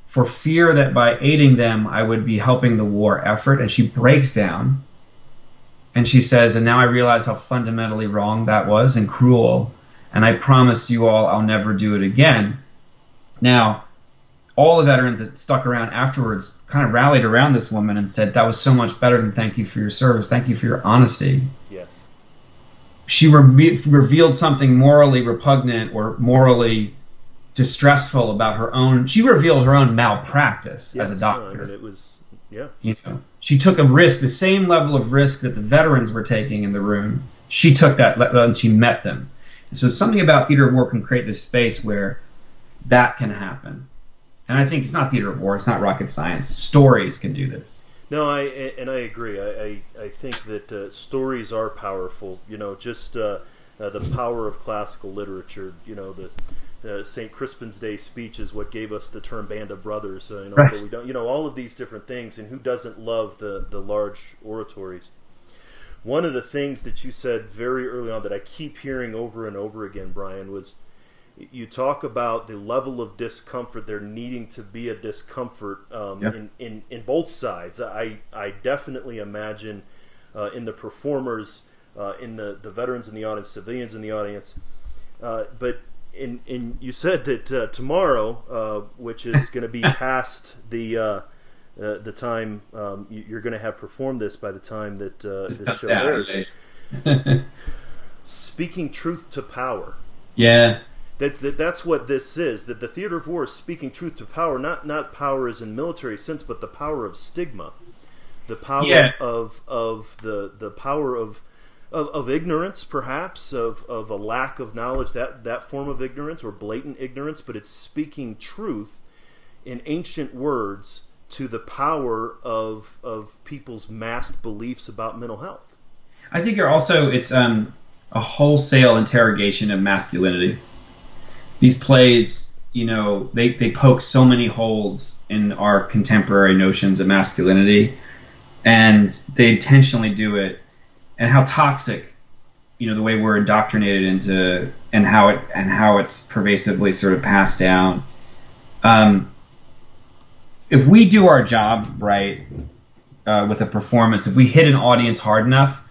for fear that by aiding them I would be helping the war effort. And she breaks down and she says, and now I realize how fundamentally wrong that was and cruel, and I promise you all I'll never do it again. Now, all the veterans that stuck around afterwards kind of rallied around this woman and said, that was so much better than thank you for your service, thank you for your honesty. Yes. She revealed something morally repugnant or morally distressful about her own. She revealed her own malpractice as a doctor. It was, yeah. She took a risk, the same level of risk that the veterans were taking in the room. She took that and she met them. So something about theater of war can create this space where that can happen. And I think it's not theater of war, it's not rocket science. Stories can do this. No, I agree. I think that stories are powerful. Just the power of classical literature. The St. Crispin's Day speech is what gave us the term "Band of Brothers." Right. But we don't. All of these different things, and who doesn't love the large oratories? One of the things that you said very early on that I keep hearing over and over again, Bryan, was you talk about the level of discomfort. There needing to be a discomfort in both sides. I definitely imagine in the performers, in the veterans in the audience, civilians in the audience. But you said that tomorrow, which is going to be past the time you're going to have performed this by the time that this show airs. Speaking truth to power. Yeah. That's what this is. That the theater of war is speaking truth to power, not power as in military sense, but the power of stigma, the power of the power of ignorance, perhaps of a lack of knowledge, that form of ignorance or blatant ignorance. But it's speaking truth in ancient words to the power of people's masked beliefs about mental health. I think it's a wholesale interrogation of masculinity. These plays, they poke so many holes in our contemporary notions of masculinity, and they intentionally do it. And how toxic, the way we're indoctrinated into, and how it's pervasively sort of passed down. If we do our job right with a performance, if we hit an audience hard enough,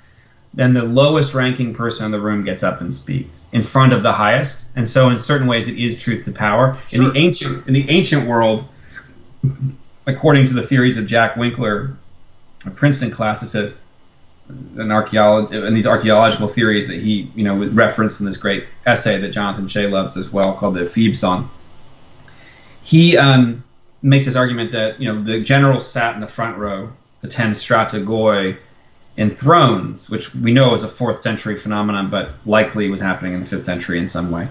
then the lowest ranking person in the room gets up and speaks in front of the highest. And so in certain ways it is truth to power. Sure. In the ancient world, according to the theories of Jack Winkler, a Princeton classicist, and these archaeological theories that he referenced in this great essay that Jonathan Shea loves as well, called the Phoebe Song. He makes this argument that the general sat in the front row, the 10 strata goi, in thrones, which we know is a 4th century phenomenon, but likely was happening in the 5th century in some way,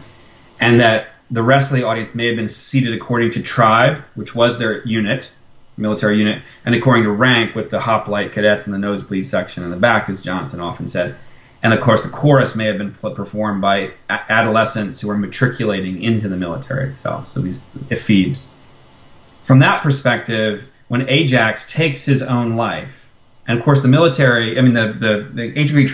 and that the rest of the audience may have been seated according to tribe, which was their unit, military unit, and according to rank, with the hoplite cadets in the nosebleed section in the back, as Jonathan often says. And of course the chorus may have been performed by adolescents who were matriculating into the military itself, so these ephebes. From that perspective, when Ajax takes his own life, and of course the military, the ancient Greek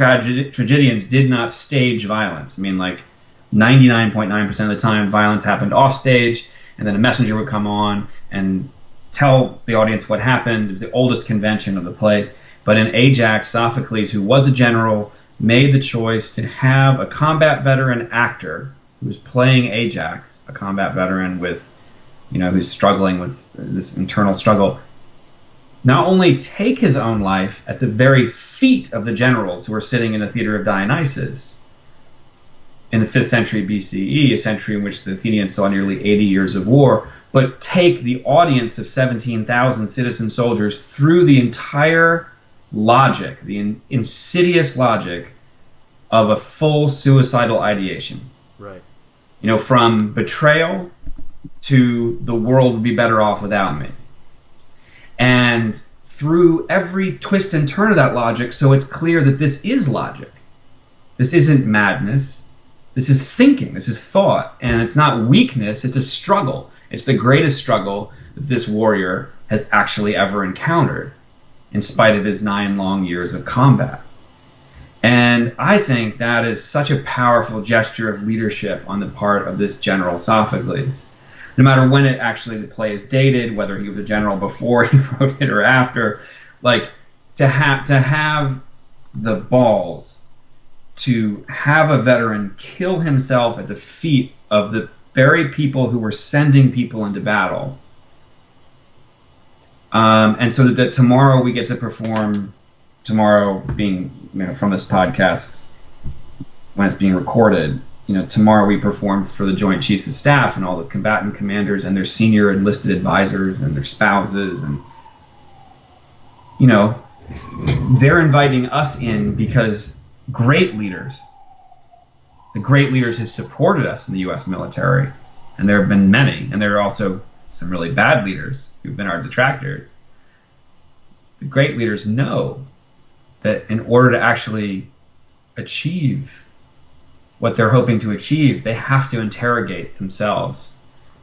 tragedians did not stage violence. 99.9% of the time violence happened off stage, and then a messenger would come on and tell the audience what happened. It was the oldest convention of the plays. But in Ajax, Sophocles, who was a general, made the choice to have a combat veteran actor who was playing Ajax, a combat veteran with, who's struggling with this internal struggle, not only take his own life at the very feet of the generals who were sitting in the theater of Dionysus in the 5th century BCE, a century in which the Athenians saw nearly 80 years of war, but take the audience of 17,000 citizen soldiers through the entire logic, the insidious logic of a full suicidal ideation. Right. From betrayal to the world would be better off without me. And through every twist and turn of that logic, so it's clear that this is logic. This isn't madness. This is thinking. This is thought. And it's not weakness. It's a struggle. It's the greatest struggle that this warrior has actually ever encountered, in spite of his 9 long years of combat. And I think that is such a powerful gesture of leadership on the part of this general Sophocles. No matter when the play is dated, whether he was a general before he wrote it or after, to have the balls to have a veteran kill himself at the feet of the very people who were sending people into battle. And so that tomorrow we get to perform, tomorrow being from this podcast when it's being recorded, tomorrow we perform for the Joint Chiefs of Staff and all the combatant commanders and their senior enlisted advisors and their spouses, and they're inviting us in because great leaders the great leaders who supported us in the U.S. military, and there have been many, and there are also some really bad leaders who've been our detractors. The great leaders know that in order to actually achieve what they're hoping to achieve, they have to interrogate themselves.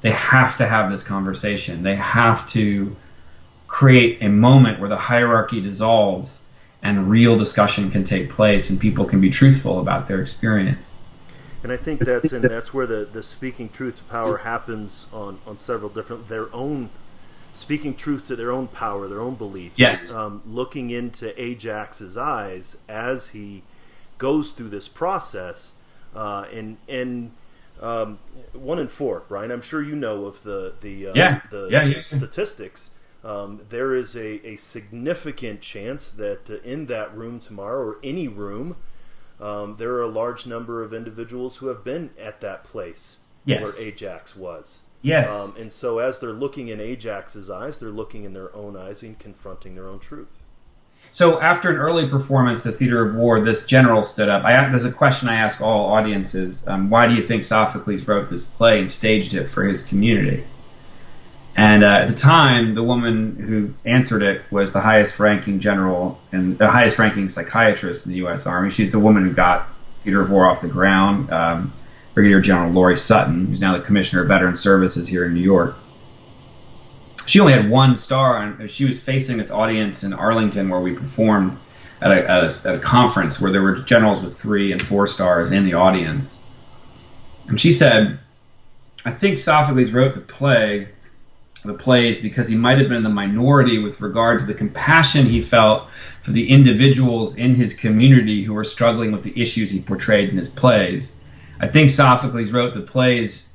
They have to have this conversation. They have to create a moment where the hierarchy dissolves and real discussion can take place and people can be truthful about their experience. And I think that's where the speaking truth to power happens on several different, their own, speaking truth to their own power, their own beliefs. Yes. Looking into Ajax's eyes as he goes through this process. And 1 in 4, Bryan, I'm sure you know of the statistics. There is a significant chance that in that room tomorrow, or any room, there are a large number of individuals who have been at that place where Ajax was. Yes. And so as they're looking in Ajax's eyes, they're looking in their own eyes and confronting their own truth. So after an early performance, The Theater of War, this general stood up. There's a question I ask all audiences. Why do you think Sophocles wrote this play and staged it for his community? And at the time, the woman who answered it was the highest-ranking general and the highest-ranking psychiatrist in the U.S. Army. She's the woman who got Theater of War off the ground, Brigadier General Lori Sutton, who's now the Commissioner of Veteran Services here in New York. She only had 1 star, and she was facing this audience in Arlington where we performed at a conference where there were generals with 3 and 4 stars in the audience. And she said, I think Sophocles wrote the plays because he might have been in the minority with regard to the compassion he felt for the individuals in his community who were struggling with the issues he portrayed in his plays. I think Sophocles wrote the plays,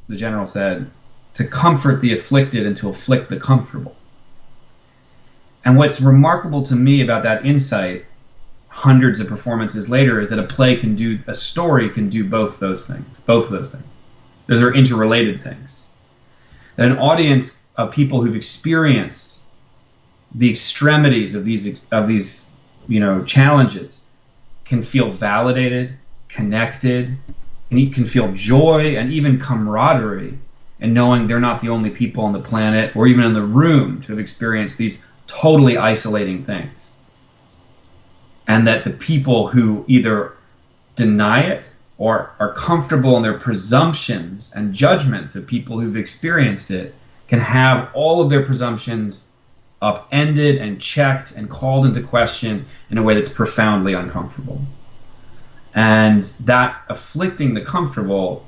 the general said, to comfort the afflicted and to afflict the comfortable. And what's remarkable to me about that insight, hundreds of performances later, is that a story can do both those things. Those are interrelated things. That an audience of people who've experienced the extremities of these challenges can feel validated, connected, and can feel joy and even camaraderie in knowing they're not the only people on the planet or even in the room to have experienced these totally isolating things. And that the people who either deny it or are comfortable in their presumptions and judgments of people who've experienced it can have all of their presumptions upended and checked and called into question in a way that's profoundly uncomfortable. And that afflicting the comfortable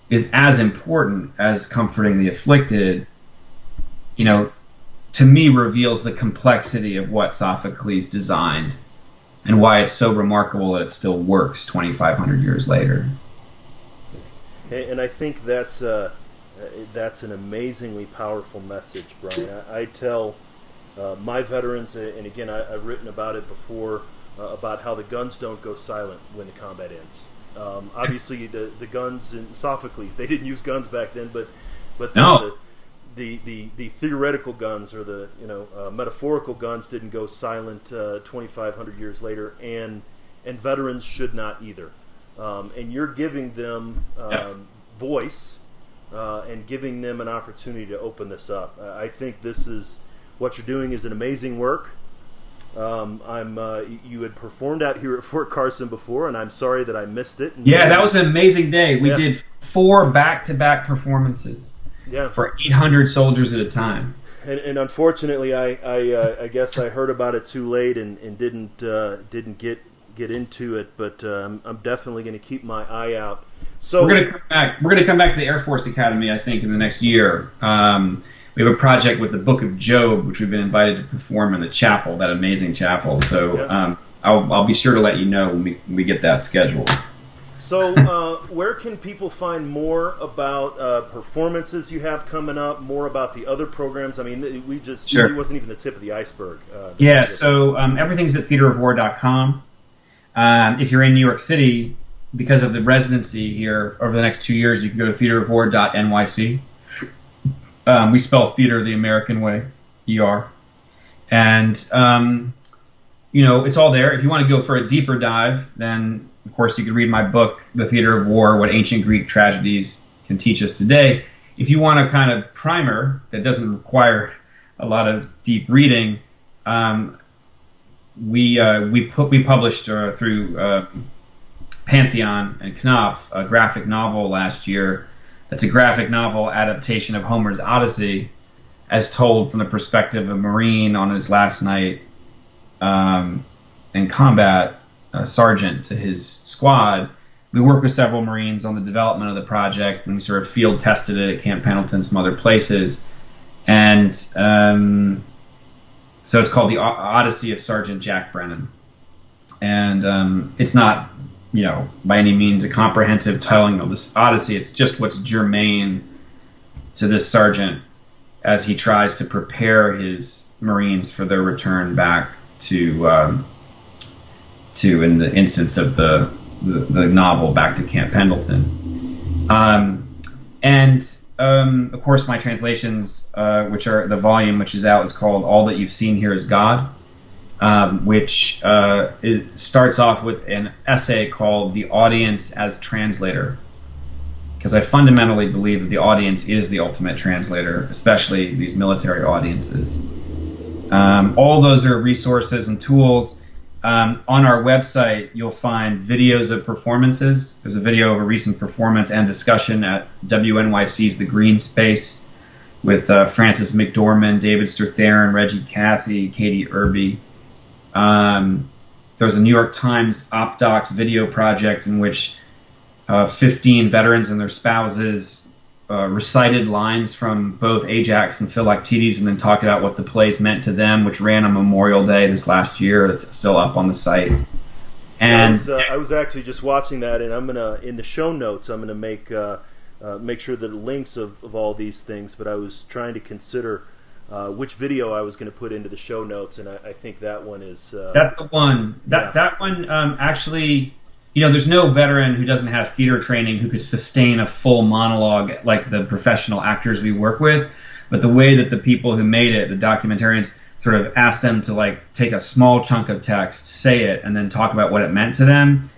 is as important as comforting the afflicted, to me reveals the complexity of what Sophocles designed and why it's so remarkable that it still works 2,500 years later. And I think that's an amazingly powerful message, Bryan. I tell my veterans, and again, I've written about it before, about how the guns don't go silent when the combat ends. The guns in Sophocles, they didn't use guns back then, but no. The theoretical guns or the metaphorical guns didn't go silent 2,500 years later, and veterans should not either. And you're giving them voice and giving them an opportunity to open this up. I think this is what you're doing is an amazing work. You had performed out here at Fort Carson before, and I'm sorry that I missed it. That was an amazing day. We did 4 back-to-back performances. For 800 soldiers at a time. And unfortunately, I guess I heard about it too late and didn't get into it. But I'm definitely going to keep my eye out. So we're going to come back to the Air Force Academy, I think, in the next year. We have a project with the Book of Job, which we've been invited to perform in the chapel, that amazing chapel. So I'll be sure to let you know when we get that scheduled. So where can people find more about performances you have coming up, more about the other programs? I mean, it wasn't even the tip of the iceberg. So everything's at theaterofwar.com. If you're in New York City, because of the residency here over the next 2 years, you can go to theaterofwar.nyc. We spell theater the American way, ER. And, it's all there. If you want to go for a deeper dive, then Of course, you can read my book, The Theater of War, What Ancient Greek Tragedies Can Teach Us Today. If you want a kind of primer that doesn't require a lot of deep reading, we published through Pantheon and Knopf a graphic novel last year. That's a graphic novel adaptation of Homer's Odyssey, as told from the perspective of a Marine on his last night in combat, sergeant to his squad. We worked with several Marines on the development of the project, and we sort of field tested it at Camp Pendleton, some other places. And so it's called The Odyssey of Sergeant Jack Brennan. And it's not, by any means a comprehensive telling of this Odyssey. It's just what's germane to this sergeant as he tries to prepare his Marines for their return back to in the instance of the novel, back to Camp Pendleton. Of course, my translations, which are the volume which is out, is called All That You've Seen Here Is God, which starts off with an essay called The Audience as Translator, because I fundamentally believe that the audience is the ultimate translator, especially these military audiences. All those are resources and tools. On our website, you'll find videos of performances. There's a video of a recent performance and discussion at WNYC's The Green Space with Francis McDormand, David Strathairn, Reggie Cathy, Katie Irby. There was a New York Times OpDocs video project in which 15 veterans and their spouses recited lines from both Ajax and Philoctetes and then talked about what the plays meant to them, which ran on Memorial Day this last year. That's still up on the site. And I was actually just watching that, and I'm gonna, in the show notes, I'm gonna make sure that the links of all these things. But I was trying to consider which video I was going to put into the show notes, and I think that one is that's the one. That one actually. There's no veteran who doesn't have theater training who could sustain a full monologue like the professional actors we work with. But the way that the people who made it, the documentarians, sort of asked them to take a small chunk of text, say it, and then talk about what it meant to them,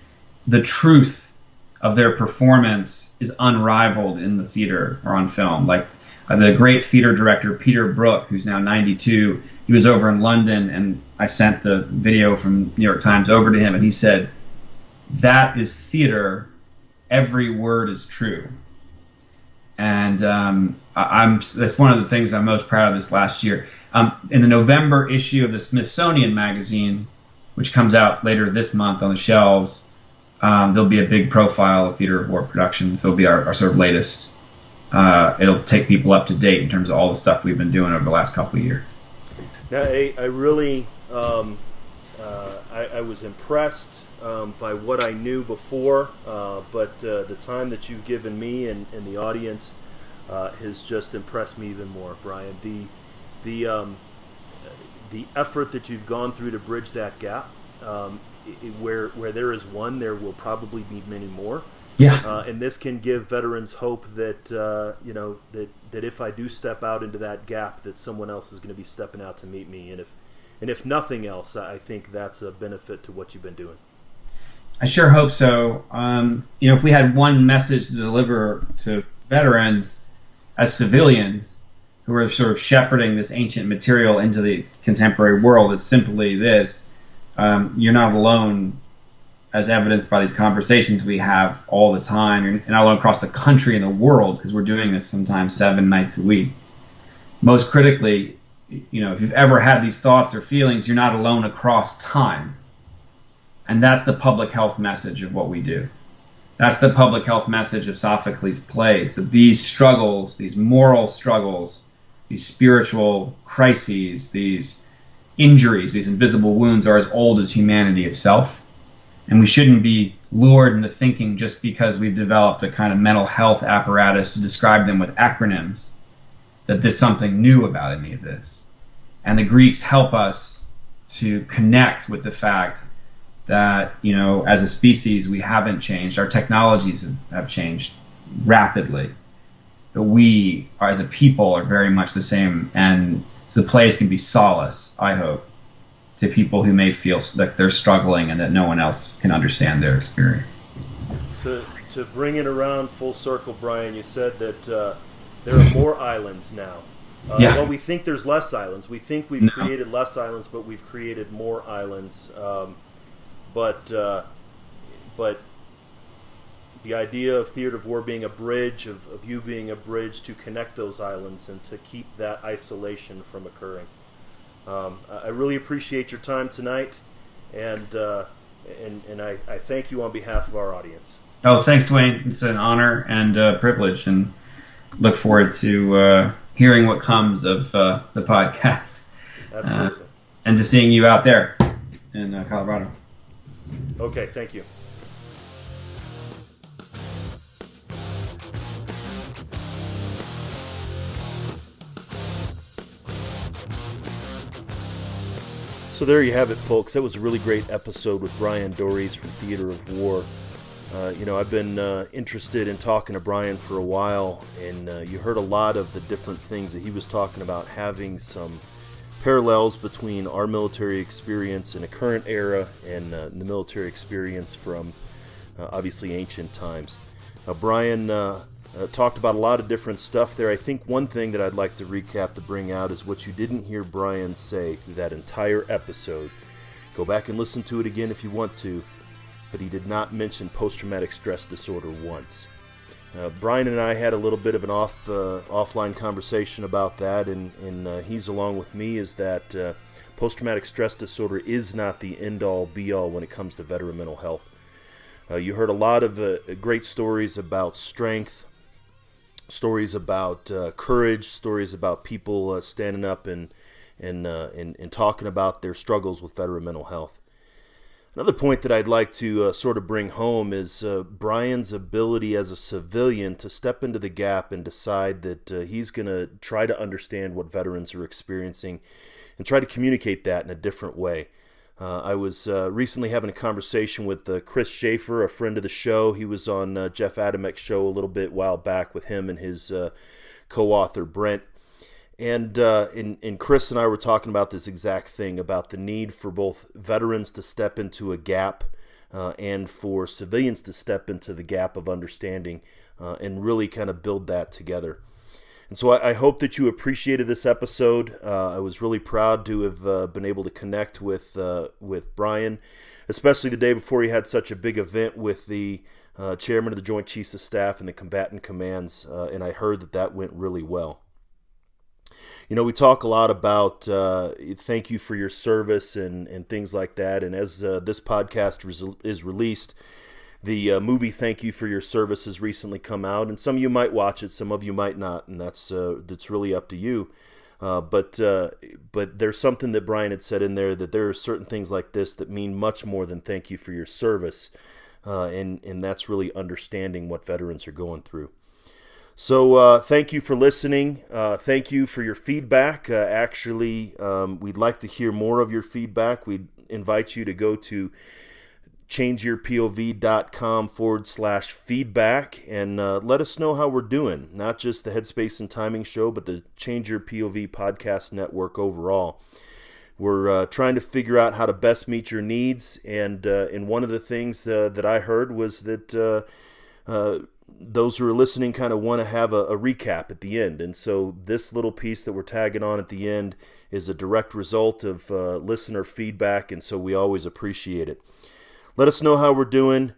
the truth of their performance is unrivaled in the theater or on film. The great theater director Peter Brook, who's now 92, he was over in London, and I sent the video from New York Times over to him, and he said, "That is theater. Every word is true." And that's one of the things I'm most proud of this last year. In the November issue of the Smithsonian Magazine, which comes out later this month on the shelves, there'll be a big profile of Theater of War productions. It'll be our sort of latest. It'll take people up to date in terms of all the stuff we've been doing over the last couple of years. Now, I really I was impressed by what I knew before, but the time that you've given me and the audience has just impressed me even more, Bryan. The effort that you've gone through to bridge that gap, where there is one, there will probably be many more. Yeah. And this can give veterans hope that that if I do step out into that gap, that someone else is going to be stepping out to meet me. And if nothing else, I think that's a benefit to what you've been doing. I sure hope so. If we had one message to deliver to veterans as civilians who are sort of shepherding this ancient material into the contemporary world, it's simply this: you're not alone, as evidenced by these conversations we have all the time. You're not alone across the country and the world, because we're doing this sometimes 7 nights a week. Most critically, if you've ever had these thoughts or feelings, you're not alone across time. And that's the public health message of what we do. That's the public health message of Sophocles' plays, that these struggles, these moral struggles, these spiritual crises, these injuries, these invisible wounds are as old as humanity itself. And we shouldn't be lured into thinking just because we've developed a kind of mental health apparatus to describe them with acronyms that there's something new about any of this. And the Greeks help us to connect with the fact that, as a species, we haven't changed. Our technologies have changed rapidly. But we, as a people, are very much the same. And so the plays can be solace, I hope, to people who may feel that they're struggling and that no one else can understand their experience. To bring it around full circle, Bryan, you said that there are more islands now. Well, we think there's less islands. We think we've created less islands, but we've created more islands. But the idea of theater of war being a bridge, of you being a bridge to connect those islands and to keep that isolation from occurring. I really appreciate your time tonight, and I thank you on behalf of our audience. Oh, thanks, Dwayne. It's an honor and a privilege, and look forward to hearing what comes of the podcast. Absolutely. And to seeing you out there in Colorado. Okay, thank you. So there you have it, folks. That was a really great episode with Bryan Dorries from Theater of War. I've been interested in talking to Bryan for a while, and you heard a lot of the different things that he was talking about, having some parallels between our military experience in a current era and the military experience from obviously ancient times. Bryan talked about a lot of different stuff there. I think one thing that I'd like to recap to bring out is what you didn't hear Bryan say through that entire episode. Go back and listen to it again if you want to, but he did not mention post-traumatic stress disorder once. Bryan and I had a little bit of an offline conversation about that, and he's along with me, is that post-traumatic stress disorder is not the end-all, be-all when it comes to veteran mental health. You heard a lot of great stories about strength, stories about courage, stories about people standing up and talking about their struggles with veteran mental health. Another point that I'd like to sort of bring home is Bryan's ability as a civilian to step into the gap and decide that he's going to try to understand what veterans are experiencing and try to communicate that in a different way. I was recently having a conversation with Chris Schaefer, a friend of the show. He was on Jeff Adamek's show a little bit while back with him and his co-author Brent. And Chris and I were talking about this exact thing, about the need for both veterans to step into a gap and for civilians to step into the gap of understanding and really kind of build that together. And so I hope that you appreciated this episode. I was really proud to have been able to connect with Bryan, especially the day before he had such a big event with the chairman of the Joint Chiefs of Staff and the combatant commands, and I heard that went really well. You know, we talk a lot about thank you for your service and things like that, and as this podcast is released, the movie Thank You for Your Service has recently come out, and some of you might watch it, some of you might not, and that's really up to you. But there's something that Bryan had said in there, that there are certain things like this that mean much more than thank you for your service, and that's really understanding what veterans are going through. So thank you for listening. Thank you for your feedback. We'd like to hear more of your feedback. We'd invite you to go to changeyourpov.com/feedback and let us know how we're doing. Not just the Headspace and Timing Show, but the Change Your POV podcast network overall. We're trying to figure out how to best meet your needs, and one of the things that I heard was that those who are listening kind of want to have a recap at the end. And so this little piece that we're tagging on at the end is a direct result of listener feedback, and so we always appreciate it. Let us know how we're doing.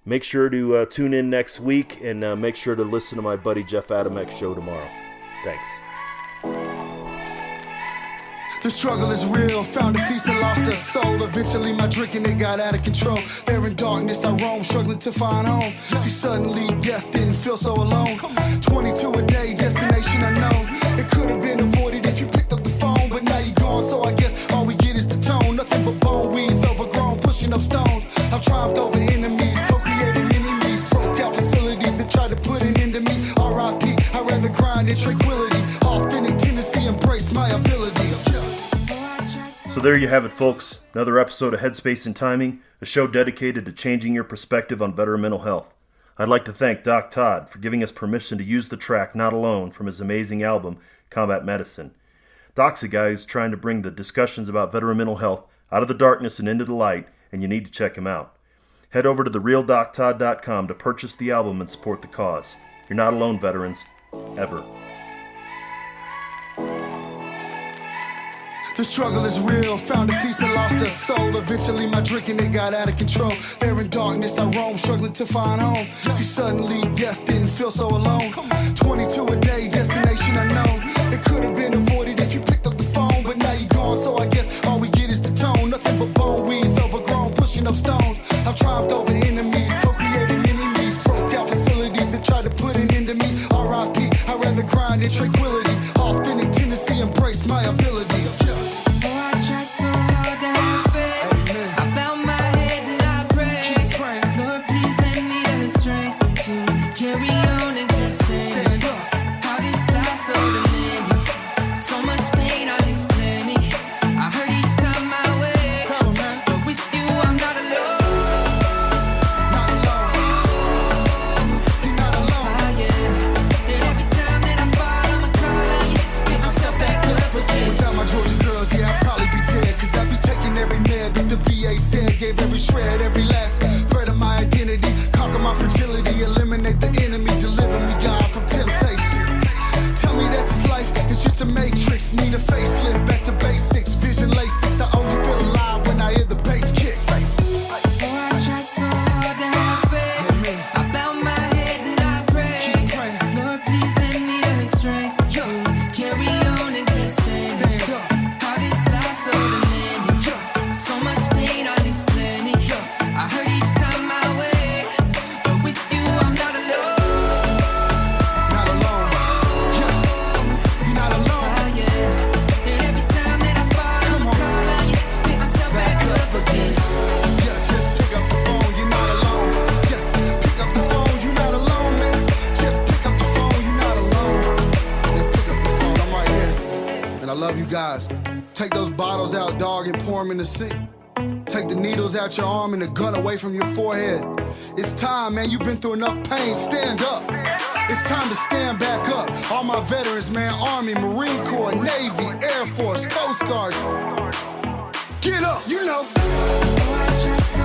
Make sure to tune in next week, and make sure to listen to my buddy Jeff Adamek's show tomorrow. Thanks. The struggle is real, found a feast and lost a soul. Eventually my drinking, it got out of control. There in darkness I roam, struggling to find home. See, suddenly death didn't feel so alone. 22 a day, destination unknown. It could have been avoided if you picked up the phone, but now you're gone, so I guess all we get is the tone. Nothing but bone weeds, overgrown, pushing up stones. I've triumphed over enemies, co-created enemies. Broke out facilities that tried to put an end to me. R.I.P. I'd rather grind in tranquility. Authentic tendency, embrace my ability. So there you have it, folks. Another episode of Headspace and Timing, a show dedicated to changing your perspective on veteran mental health. I'd like to thank Doc Todd for giving us permission to use the track Not Alone from his amazing album, Combat Medicine. Doc's a guy who's trying to bring the discussions about veteran mental health out of the darkness and into the light, and you need to check him out. Head over to therealdoctodd.com to purchase the album and support the cause. You're not alone, veterans. Ever. The struggle is real, found a feast and lost a soul. Eventually my drinking, it got out of control. There in darkness I roam, struggling to find home. See, suddenly death didn't feel so alone. 22 a day, destination unknown. It could have been avoided if you picked up the phone, but now you're gone, so I guess all we get is the tone. Nothing but bone weeds, overgrown, pushing up stones. I've triumphed over enemies, co-created mini-me's. Broke out facilities that tried to put an end to me. R.I.P. I'd rather grind in tranquility. Authentic tendency, embrace my ability. I try so hard to have faith. I bow my head and I pray. Lord, please let me have the strength to carry on and keep standing. How this life's so demanding. So much pain, I miss plenty. I hurt each time my way, but with you I'm not alone. Not alone. You're not alone. And every time that I fall, I'ma call on you, get myself back up again. Without my Georgia girls, yeah, I'd probably be dead. Cause I'd be taking every med that the VA said. Gave every shred, every last thread of my identity. Conquer my fragility, eliminate the enemy. Deliver me, God, from temptation. Tell me that this life is just a matrix. Need a facelift, back to basics. Vision LASIX, I only feel alive when I hear the bass kick. I try so hard to have faith. I bow my head and I pray. Lord, please let me have the strength to carry on and keep standing. How this life's so demanding. So much pain, I miss plenty. I hurt each time my way, but with you I'm not alone. Not alone. You're not alone. And every time that I fall, I'ma call on you, pick myself back up again. Yeah, just pick up the phone, you're not alone. Just pick up the phone, you're not alone, man. Just pick up the phone, you're not alone. Yeah, pick up the phone, I'm right here. And I love you guys. Take those bottles out, dog, and pour them in the sink. Take the needles out your arm and the gun away from your forehead. It's time, man, you've been through enough pain, stand up. It's time to stand back up. All my veterans, man, Army, Marine Corps, Navy, Air Force, Coast Guard. Get up, you know. I try so